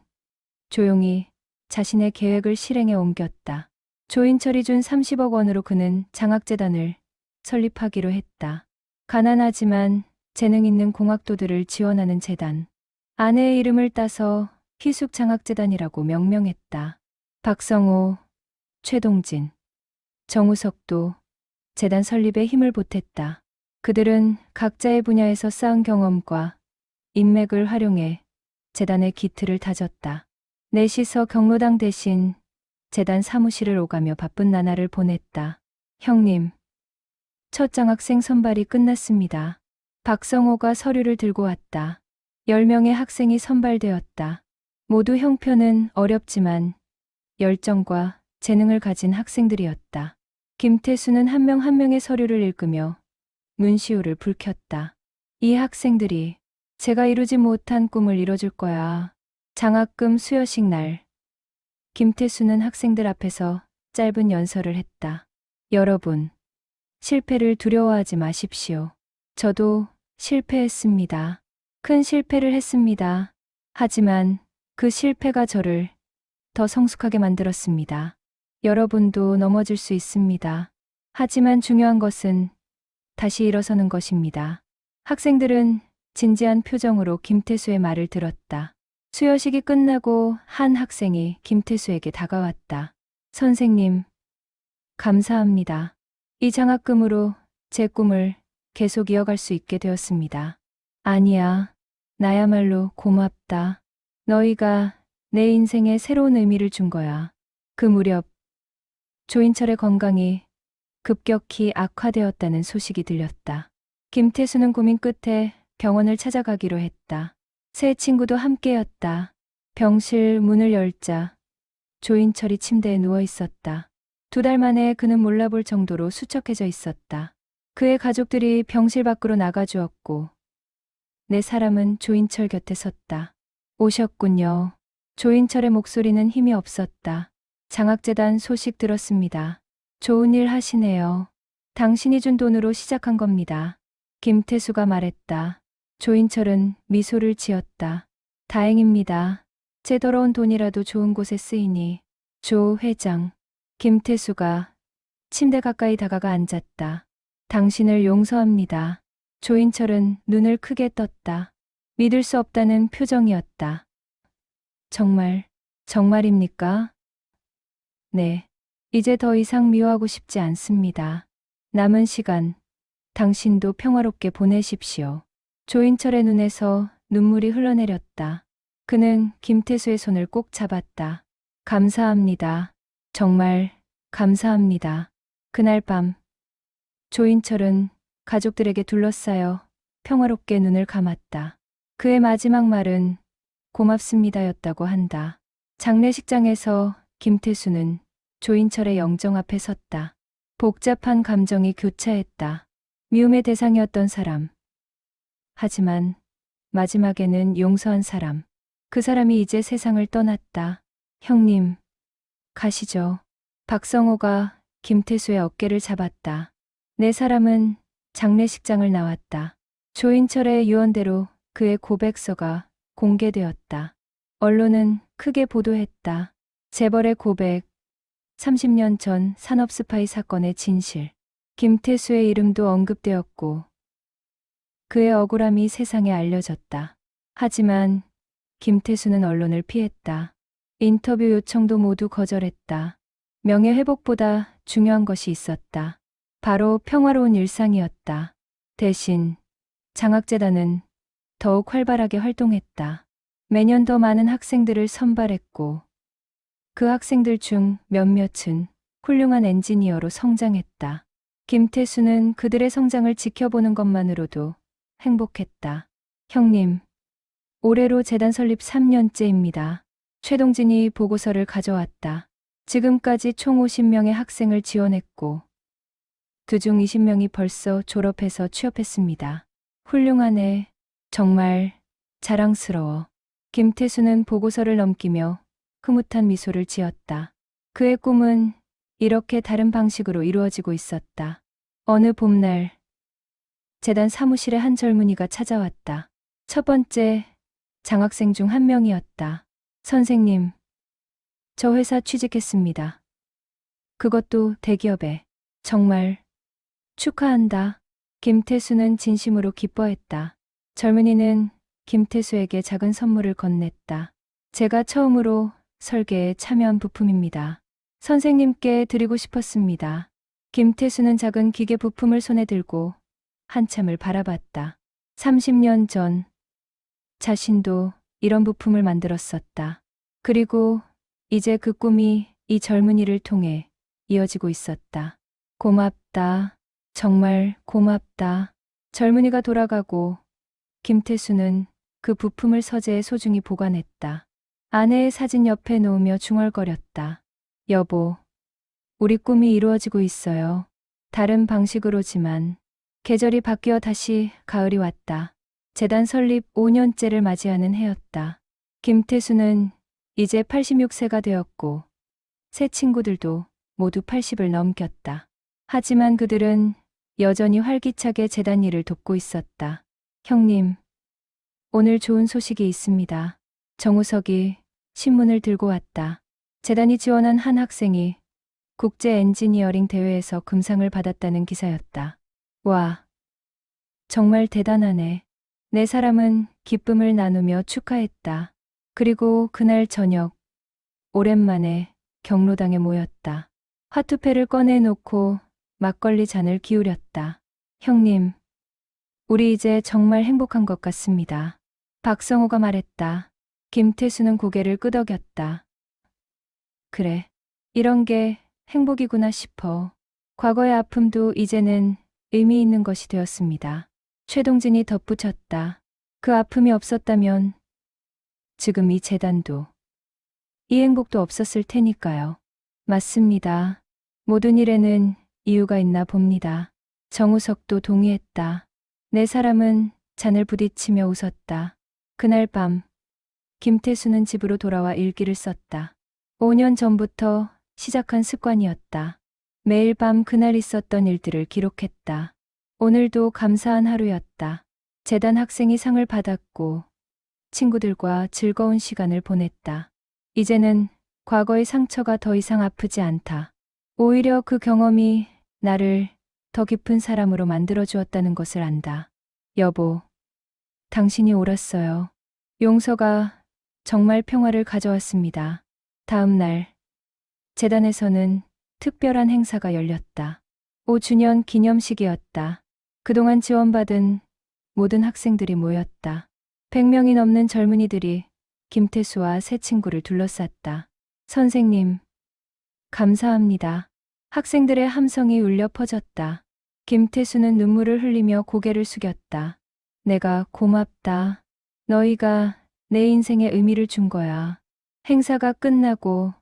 조용히 자신의 계획을 실행에 옮겼다. 조인철이 준 30억 원으로 그는 장학재단을 설립하기로 했다. 가난하지만 재능 있는 공학도들을 지원하는 재단. 아내의 이름을 따서 희숙장학재단이라고 명명했다. 박성호, 최동진, 정우석도 재단 설립에 힘을 보탰다. 그들은 각자의 분야에서 쌓은 경험과 인맥을 활용해 재단의 기틀을 다졌다. 넷이서 경로당 대신 재단 사무실을 오가며 바쁜 나날을 보냈다. 형님, 첫 장학생 선발이 끝났습니다. 박성호가 서류를 들고 왔다. 10명의 학생이 선발되었다. 모두 형편은 어렵지만 열정과 재능을 가진 학생들이었다. 김태수는 한 명 한 명의 서류를 읽으며 눈시울을 붉혔다. 이 학생들이 제가 이루지 못한 꿈을 이뤄줄 거야. 장학금 수여식 날. 김태수는 학생들 앞에서 짧은 연설을 했다. 여러분, 실패를 두려워하지 마십시오. 저도 실패했습니다. 큰 실패를 했습니다. 하지만 그 실패가 저를 더 성숙하게 만들었습니다. 여러분도 넘어질 수 있습니다. 하지만 중요한 것은 다시 일어서는 것입니다. 학생들은 진지한 표정으로 김태수의 말을 들었다. 수여식이 끝나고 한 학생이 김태수에게 다가왔다. 선생님, 감사합니다. 이 장학금으로 제 꿈을 계속 이어갈 수 있게 되었습니다. 아니야, 나야말로 고맙다. 너희가 내 인생에 새로운 의미를 준 거야. 그 무렵 조인철의 건강이 급격히 악화되었다는 소식이 들렸다. 김태수는 고민 끝에 병원을 찾아가기로 했다. 새 친구도 함께였다. 병실 문을 열자 조인철이 침대에 누워 있었다. 2달 만에 그는 몰라볼 정도로 수척해져 있었다. 그의 가족들이 병실 밖으로 나가주었고 네 사람은 조인철 곁에 섰다. 오셨군요. 조인철의 목소리는 힘이 없었다. 장학재단 소식 들었습니다. 좋은 일 하시네요. 당신이 준 돈으로 시작한 겁니다. 김태수가 말했다. 조인철은 미소를 지었다. 다행입니다. 제 더러운 돈이라도 좋은 곳에 쓰이니. 조 회장. 김태수가 침대 가까이 다가가 앉았다. 당신을 용서합니다. 조인철은 눈을 크게 떴다. 믿을 수 없다는 표정이었다. 정말입니까? 네. 이제 더 이상 미워하고 싶지 않습니다. 남은 시간, 당신도 평화롭게 보내십시오. 조인철의 눈에서 눈물이 흘러내렸다. 그는 김태수의 손을 꼭 잡았다. 감사합니다. 정말 감사합니다. 그날 밤 조인철은 가족들에게 둘러싸여 평화롭게 눈을 감았다. 그의 마지막 말은 고맙습니다였다고 한다. 장례식장에서 김태수는 조인철의 영정 앞에 섰다. 복잡한 감정이 교차했다. 미움의 대상이었던 사람. 하지만 마지막에는 용서한 사람. 그 사람이 이제 세상을 떠났다. 형님, 가시죠. 박성호가 김태수의 어깨를 잡았다. 네 사람은 장례식장을 나왔다. 조인철의 유언대로 그의 고백서가 공개되었다. 언론은 크게 보도했다. 재벌의 고백, 30년 전 산업 스파이 사건의 진실. 김태수의 이름도 언급되었고 그의 억울함이 세상에 알려졌다. 하지만 김태수는 언론을 피했다. 인터뷰 요청도 모두 거절했다. 명예회복보다 중요한 것이 있었다. 바로 평화로운 일상이었다. 대신 장학재단은 더욱 활발하게 활동했다. 매년 더 많은 학생들을 선발했고 그 학생들 중 몇몇은 훌륭한 엔지니어로 성장했다. 김태수는 그들의 성장을 지켜보는 것만으로도 행복했다. 형님, 올해로 재단 설립 3년째입니다. 최동진이 보고서를 가져왔다. 지금까지 총 50명의 학생을 지원했고 그중 20명이 벌써 졸업해서 취업했습니다. 훌륭하네. 정말 자랑스러워. 김태수는 보고서를 넘기며 흐뭇한 미소를 지었다. 그의 꿈은 이렇게 다른 방식으로 이루어지고 있었다. 어느 봄날 재단 사무실에 한 젊은이가 찾아왔다. 첫 번째 장학생 중 한 명이었다. 선생님, 저 회사 취직했습니다. 그것도 대기업에. 정말 축하한다. 김태수는 진심으로 기뻐했다. 젊은이는 김태수에게 작은 선물을 건넸다. 제가 처음으로 설계에 참여한 부품입니다. 선생님께 드리고 싶었습니다. 김태수는 작은 기계 부품을 손에 들고 한참을 바라봤다. 30년 전 자신도 이런 부품을 만들었었다. 그리고 이제 그 꿈이 이 젊은이를 통해 이어지고 있었다. 고맙다. 정말 고맙다. 젊은이가 돌아가고 김태수는 그 부품을 서재에 소중히 보관했다. 아내의 사진 옆에 놓으며 중얼거렸다. 여보, 우리 꿈이 이루어지고 있어요. 다른 방식으로지만. 계절이 바뀌어 다시 가을이 왔다. 재단 설립 5년째를 맞이하는 해였다. 김태수는 이제 86세가 되었고 새 친구들도 모두 80을 넘겼다. 하지만 그들은 여전히 활기차게 재단 일을 돕고 있었다. 형님, 오늘 좋은 소식이 있습니다. 정우석이 신문을 들고 왔다. 재단이 지원한 한 학생이 국제 엔지니어링 대회에서 금상을 받았다는 기사였다. 와, 정말 대단하네. 네 사람은 기쁨을 나누며 축하했다. 그리고 그날 저녁, 오랜만에 경로당에 모였다. 화투패를 꺼내놓고 막걸리 잔을 기울였다. 형님, 우리 이제 정말 행복한 것 같습니다. 박성호가 말했다. 김태수는 고개를 끄덕였다. 그래, 이런 게 행복이구나 싶어. 과거의 아픔도 이제는 의미 있는 것이 되었습니다. 최동진이 덧붙였다. 그 아픔이 없었다면 지금 이 재단도 이 행복도 없었을 테니까요. 맞습니다. 모든 일에는 이유가 있나 봅니다. 정우석도 동의했다. 네 사람은 잔을 부딪히며 웃었다. 그날 밤 김태수는 집으로 돌아와 일기를 썼다. 5년 전부터 시작한 습관이었다. 매일 밤 그날 있었던 일들을 기록했다. 오늘도 감사한 하루였다. 재단 학생이 상을 받았고 친구들과 즐거운 시간을 보냈다. 이제는 과거의 상처가 더 이상 아프지 않다. 오히려 그 경험이 나를 더 깊은 사람으로 만들어 주었다는 것을 안다. 여보, 당신이 옳았어요. 용서가 정말 평화를 가져왔습니다. 다음 날, 재단에서는 특별한 행사가 열렸다. 5주년 기념식이었다. 그동안 지원받은 모든 학생들이 모였다. 100명이 넘는 젊은이들이 김태수와 새 친구를 둘러쌌다. 선생님, 감사합니다. 학생들의 함성이 울려 퍼졌다. 김태수는 눈물을 흘리며 고개를 숙였다. 내가 고맙다. 너희가 내 인생에 의미를 준 거야. 행사가 끝나고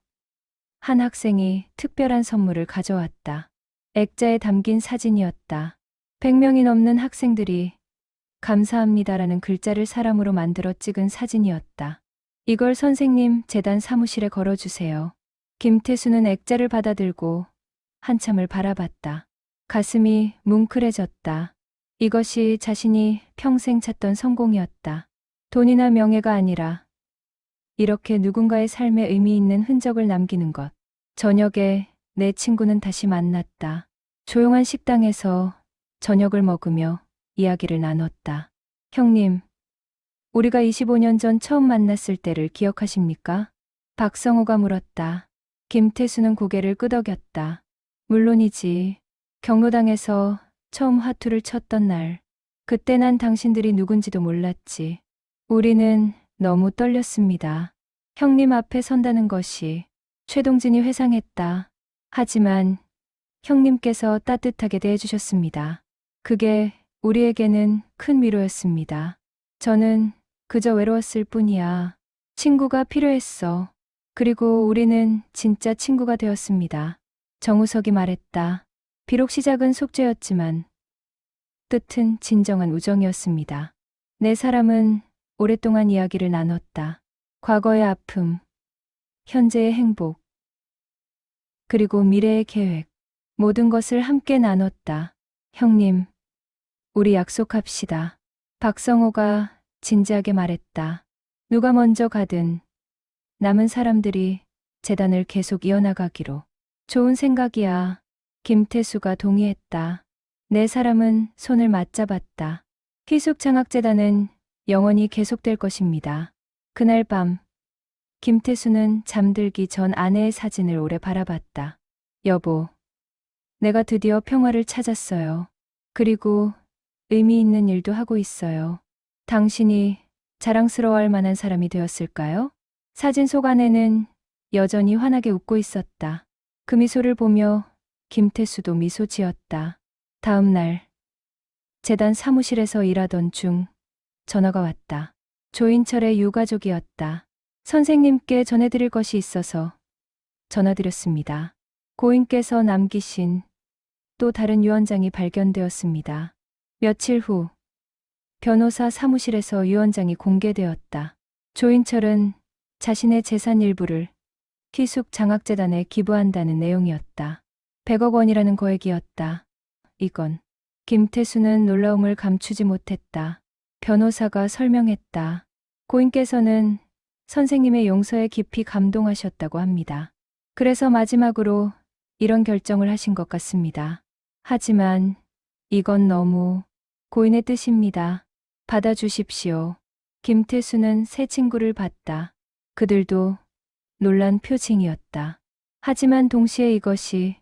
한 학생이 특별한 선물을 가져왔다. 액자에 담긴 사진이었다. 100명이 넘는 학생들이 감사합니다라는 글자를 사람으로 만들어 찍은 사진이었다. 이걸 선생님 재단 사무실에 걸어주세요. 김태수는 액자를 받아들고 한참을 바라봤다. 가슴이 뭉클해졌다. 이것이 자신이 평생 찾던 성공이었다. 돈이나 명예가 아니라 이렇게 누군가의 삶에 의미 있는 흔적을 남기는 것. 저녁에 내 친구는 다시 만났다. 조용한 식당에서 저녁을 먹으며 이야기를 나눴다. 형님, 우리가 25년 전 처음 만났을 때를 기억하십니까? 박성호가 물었다. 김태수는 고개를 끄덕였다. 물론이지. 경로당에서 처음 화투를 쳤던 날. 그때 난 당신들이 누군지도 몰랐지. 우리는 너무 떨렸습니다. 형님 앞에 선다는 것이 최동진이 회상했다. 하지만 형님께서 따뜻하게 대해주셨습니다. 그게 우리에게는 큰 위로였습니다. 저는 그저 외로웠을 뿐이야. 친구가 필요했어. 그리고 우리는 진짜 친구가 되었습니다. 정우석이 말했다. 비록 시작은 속죄였지만 뜻은 진정한 우정이었습니다. 네 사람은 오랫동안 이야기를 나눴다. 과거의 아픔, 현재의 행복, 그리고 미래의 계획. 모든 것을 함께 나눴다. 형님, 우리 약속합시다. 박성호가 진지하게 말했다. 누가 먼저 가든 남은 사람들이 재단을 계속 이어나가기로. 좋은 생각이야. 김태수가 동의했다. 네 사람은 손을 맞잡았다. 희숙장학재단은 영원히 계속될 것입니다. 그날 밤, 김태수는 잠들기 전 아내의 사진을 오래 바라봤다. 여보, 내가 드디어 평화를 찾았어요. 그리고 의미 있는 일도 하고 있어요. 당신이 자랑스러워할 만한 사람이 되었을까요? 사진 속 아내는 여전히 환하게 웃고 있었다. 그 미소를 보며 김태수도 미소 지었다. 다음 날, 재단 사무실에서 일하던 중 전화가 왔다. 조인철의 유가족이었다. 선생님께 전해드릴 것이 있어서 전화드렸습니다. 고인께서 남기신 또 다른 유언장이 발견되었습니다. 며칠 후 변호사 사무실에서 유언장이 공개되었다. 조인철은 자신의 재산 일부를 희숙장학재단에 기부한다는 내용이었다. 100억 원이라는 거액이었다. 이건 김태수는 놀라움을 감추지 못했다. 변호사가 설명했다. 고인께서는 선생님의 용서에 깊이 감동하셨다고 합니다. 그래서 마지막으로 이런 결정을 하신 것 같습니다. 하지만 이건 너무 고인의 뜻입니다. 받아주십시오. 김태수는 새 친구를 봤다. 그들도 놀란 표情이었다. 하지만 동시에 이것이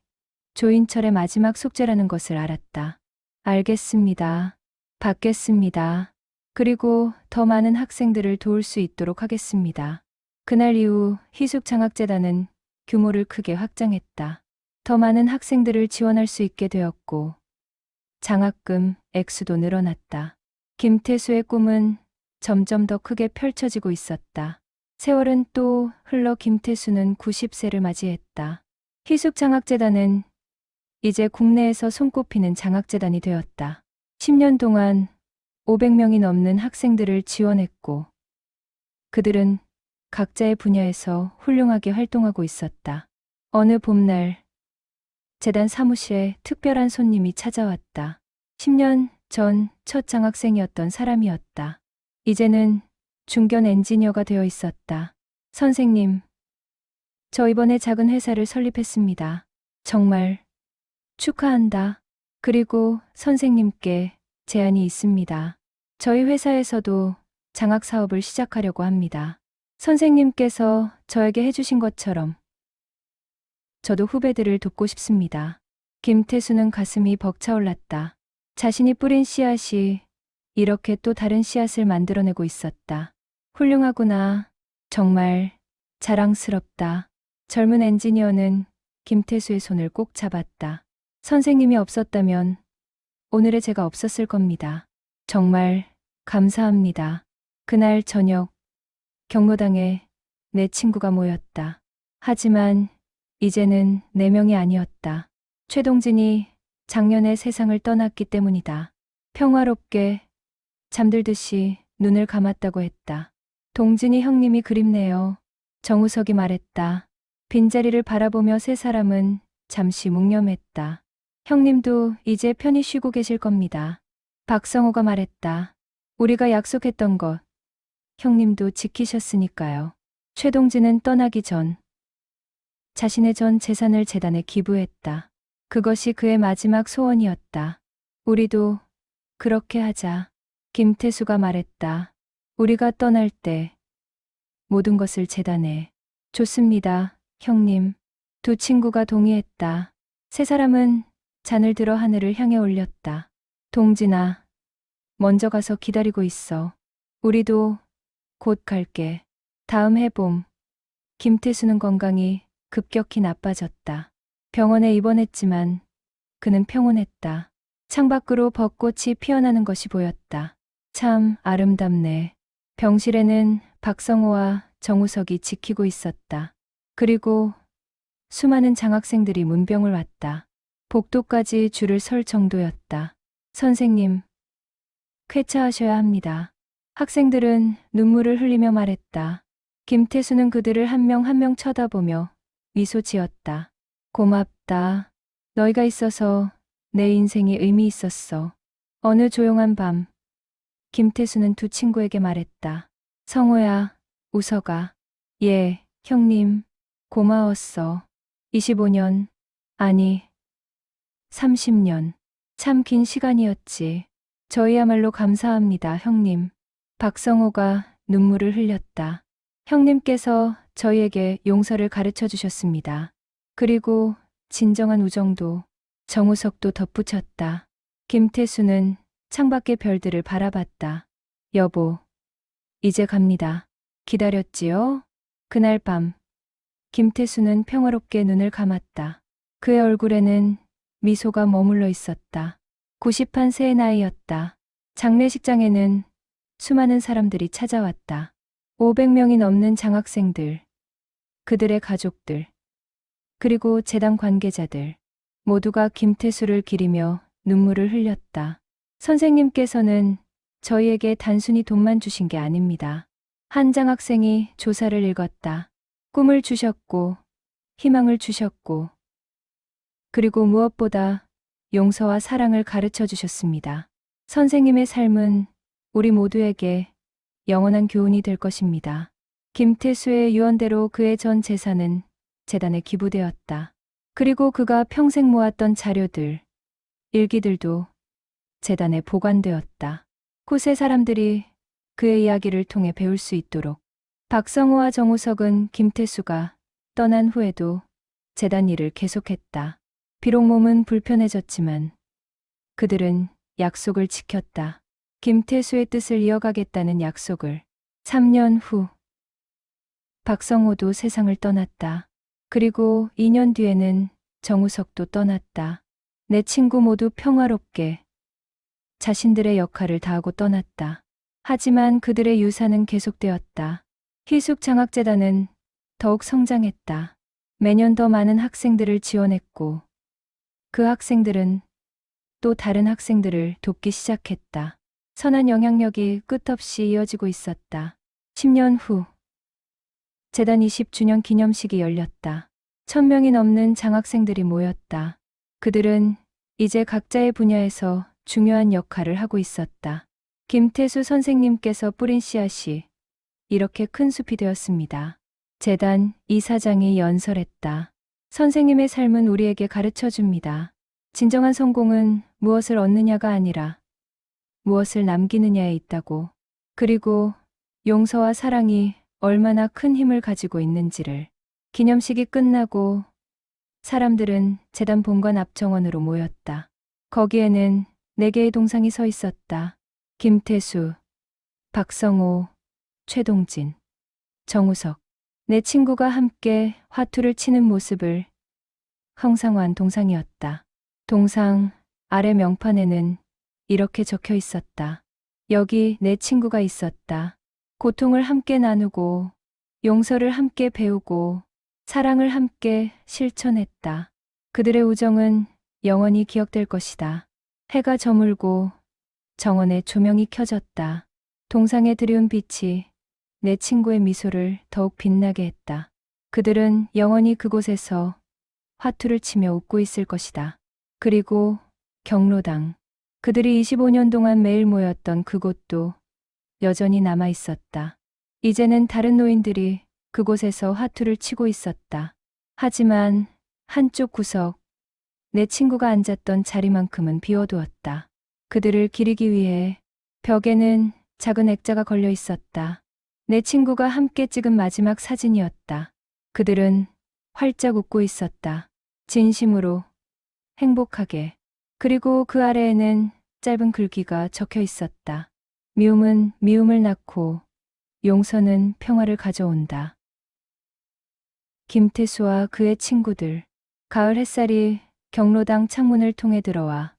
조인철의 마지막 숙제라는 것을 알았다. 알겠습니다. 받겠습니다. 그리고 더 많은 학생들을 도울 수 있도록 하겠습니다. 그날 이후 희숙장학재단은 규모를 크게 확장했다. 더 많은 학생들을 지원할 수 있게 되었고 장학금 액수도 늘어났다. 김태수의 꿈은 점점 더 크게 펼쳐지고 있었다. 세월은 또 흘러 김태수는 90세를 맞이했다. 희숙장학재단은 이제 국내에서 손꼽히는 장학재단이 되었다. 10년 동안 500명이 넘는 학생들을 지원했고 그들은 각자의 분야에서 훌륭하게 활동하고 있었다. 어느 봄날 재단 사무실에 특별한 손님이 찾아왔다. 10년 전 첫 장학생이었던 사람이었다. 이제는 중견 엔지니어가 되어 있었다. 선생님, 저 이번에 작은 회사를 설립했습니다. 정말 축하한다. 그리고 선생님께 제안이 있습니다. 저희 회사에서도 장학 사업을 시작하려고 합니다. 선생님께서 저에게 해주신 것처럼 저도 후배들을 돕고 싶습니다. 김태수는 가슴이 벅차올랐다. 자신이 뿌린 씨앗이 이렇게 또 다른 씨앗을 만들어내고 있었다. 훌륭하구나. 정말 자랑스럽다. 젊은 엔지니어는 김태수의 손을 꼭 잡았다. 선생님이 없었다면 오늘의 제가 없었을 겁니다. 정말 감사합니다. 그날 저녁 경로당에 내 친구가 모였다. 하지만 이제는 4명이 아니었다. 최동진이 작년에 세상을 떠났기 때문이다. 평화롭게 잠들듯이 눈을 감았다고 했다. 동진이 형님이 그립네요. 정우석이 말했다. 빈자리를 바라보며 세 사람은 잠시 묵념했다. 형님도 이제 편히 쉬고 계실 겁니다. 박성호가 말했다. 우리가 약속했던 것, 형님도 지키셨으니까요. 최동진은 떠나기 전 자신의 전 재산을 재단에 기부했다. 그것이 그의 마지막 소원이었다. 우리도 그렇게 하자. 김태수가 말했다. 우리가 떠날 때 모든 것을 재단에. 좋습니다, 형님. 두 친구가 동의했다. 세 사람은 잔을 들어 하늘을 향해 올렸다. 동진아, 먼저 가서 기다리고 있어. 우리도 곧 갈게. 다음 해봄, 김태수는 건강이 급격히 나빠졌다. 병원에 입원했지만 그는 평온했다. 창밖으로 벚꽃이 피어나는 것이 보였다. 참 아름답네. 병실에는 박성호와 정우석이 지키고 있었다. 그리고 수많은 장학생들이 문병을 왔다. 복도까지 줄을 설 정도였다. 선생님, 쾌차하셔야 합니다. 학생들은 눈물을 흘리며 말했다. 김태수는 그들을 한 명 한 명 쳐다보며 미소 지었다. 고맙다. 너희가 있어서 내 인생이 의미 있었어. 어느 조용한 밤, 김태수는 두 친구에게 말했다. 성호야, 웃어가. 예, 형님, 고마웠어. 25년, 아니, 30년. 참 긴 시간이었지. 저희야말로 감사합니다, 형님. 박성호가 눈물을 흘렸다. 형님께서 저희에게 용서를 가르쳐 주셨습니다. 그리고 진정한 우정도. 정우석도 덧붙였다. 김태수는 창밖의 별들을 바라봤다. 여보, 이제 갑니다. 기다렸지요? 그날 밤, 김태수는 평화롭게 눈을 감았다. 그의 얼굴에는 미소가 머물러 있었다. 90한 새의 나이였다. 장례식장에는 수많은 사람들이 찾아왔다. 500명이 넘는 장학생들, 그들의 가족들, 그리고 재단 관계자들, 모두가 김태수를 기리며 눈물을 흘렸다. 선생님께서는 저희에게 단순히 돈만 주신 게 아닙니다. 한 장학생이 조사를 읽었다. 꿈을 주셨고, 희망을 주셨고, 그리고 무엇보다 용서와 사랑을 가르쳐 주셨습니다. 선생님의 삶은 우리 모두에게 영원한 교훈이 될 것입니다. 김태수의 유언대로 그의 전 재산은 재단에 기부되었다. 그리고 그가 평생 모았던 자료들, 일기들도 재단에 보관되었다. 곳의 사람들이 그의 이야기를 통해 배울 수 있도록. 박성호와 정우석은 김태수가 떠난 후에도 재단 일을 계속했다. 비록 몸은 불편해졌지만 그들은 약속을 지켰다. 김태수의 뜻을 이어가겠다는 약속을. 3년 후 박성호도 세상을 떠났다. 그리고 2년 뒤에는 정우석도 떠났다. 내 친구 모두 평화롭게 자신들의 역할을 다하고 떠났다. 하지만 그들의 유산은 계속되었다. 희숙장학재단은 더욱 성장했다. 매년 더 많은 학생들을 지원했고 그 학생들은 또 다른 학생들을 돕기 시작했다. 선한 영향력이 끝없이 이어지고 있었다. 10년 후 재단 20주년 기념식이 열렸다. 1000명이 넘는 장학생들이 모였다. 그들은 이제 각자의 분야에서 중요한 역할을 하고 있었다. 김태수 선생님께서 뿌린 씨앗이 이렇게 큰 숲이 되었습니다. 재단 이사장이 연설했다. 선생님의 삶은 우리에게 가르쳐 줍니다. 진정한 성공은 무엇을 얻느냐가 아니라 무엇을 남기느냐에 있다고. 그리고 용서와 사랑이 얼마나 큰 힘을 가지고 있는지를. 기념식이 끝나고 사람들은 재단 본관 앞 정원으로 모였다. 거기에는 4개의 동상이 서 있었다. 김태수, 박성호, 최동진, 정우석. 내 친구가 함께 화투를 치는 모습을 형상화한 동상이었다. 동상 아래 명판에는 이렇게 적혀 있었다. 여기 내 친구가 있었다. 고통을 함께 나누고, 용서를 함께 배우고, 사랑을 함께 실천했다. 그들의 우정은 영원히 기억될 것이다. 해가 저물고 정원에 조명이 켜졌다. 동상에 드리운 빛이 내 친구의 미소를 더욱 빛나게 했다. 그들은 영원히 그곳에서 화투를 치며 웃고 있을 것이다. 그리고 경로당. 그들이 25년 동안 매일 모였던 그곳도 여전히 남아 있었다. 이제는 다른 노인들이 그곳에서 화투를 치고 있었다. 하지만 한쪽 구석, 내 친구가 앉았던 자리만큼은 비워두었다. 그들을 기리기 위해 벽에는 작은 액자가 걸려 있었다. 내 친구가 함께 찍은 마지막 사진이었다. 그들은 활짝 웃고 있었다. 진심으로, 행복하게. 그리고 그 아래에는 짧은 글귀가 적혀 있었다. 미움은 미움을 낳고 용서는 평화를 가져온다. 김태수와 그의 친구들. 가을 햇살이 경로당 창문을 통해 들어와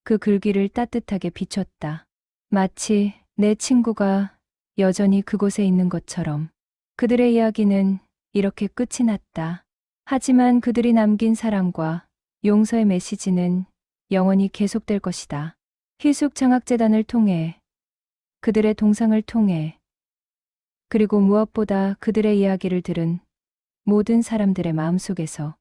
그 글귀를 따뜻하게 비췄다. 마치 내 친구가 여전히 그곳에 있는 것처럼. 그들의 이야기는 이렇게 끝이 났다. 하지만 그들이 남긴 사랑과 용서의 메시지는 영원히 계속될 것이다. 희숙장학재단을 통해, 그들의 동상을 통해, 그리고 무엇보다 그들의 이야기를 들은 모든 사람들의 마음속에서.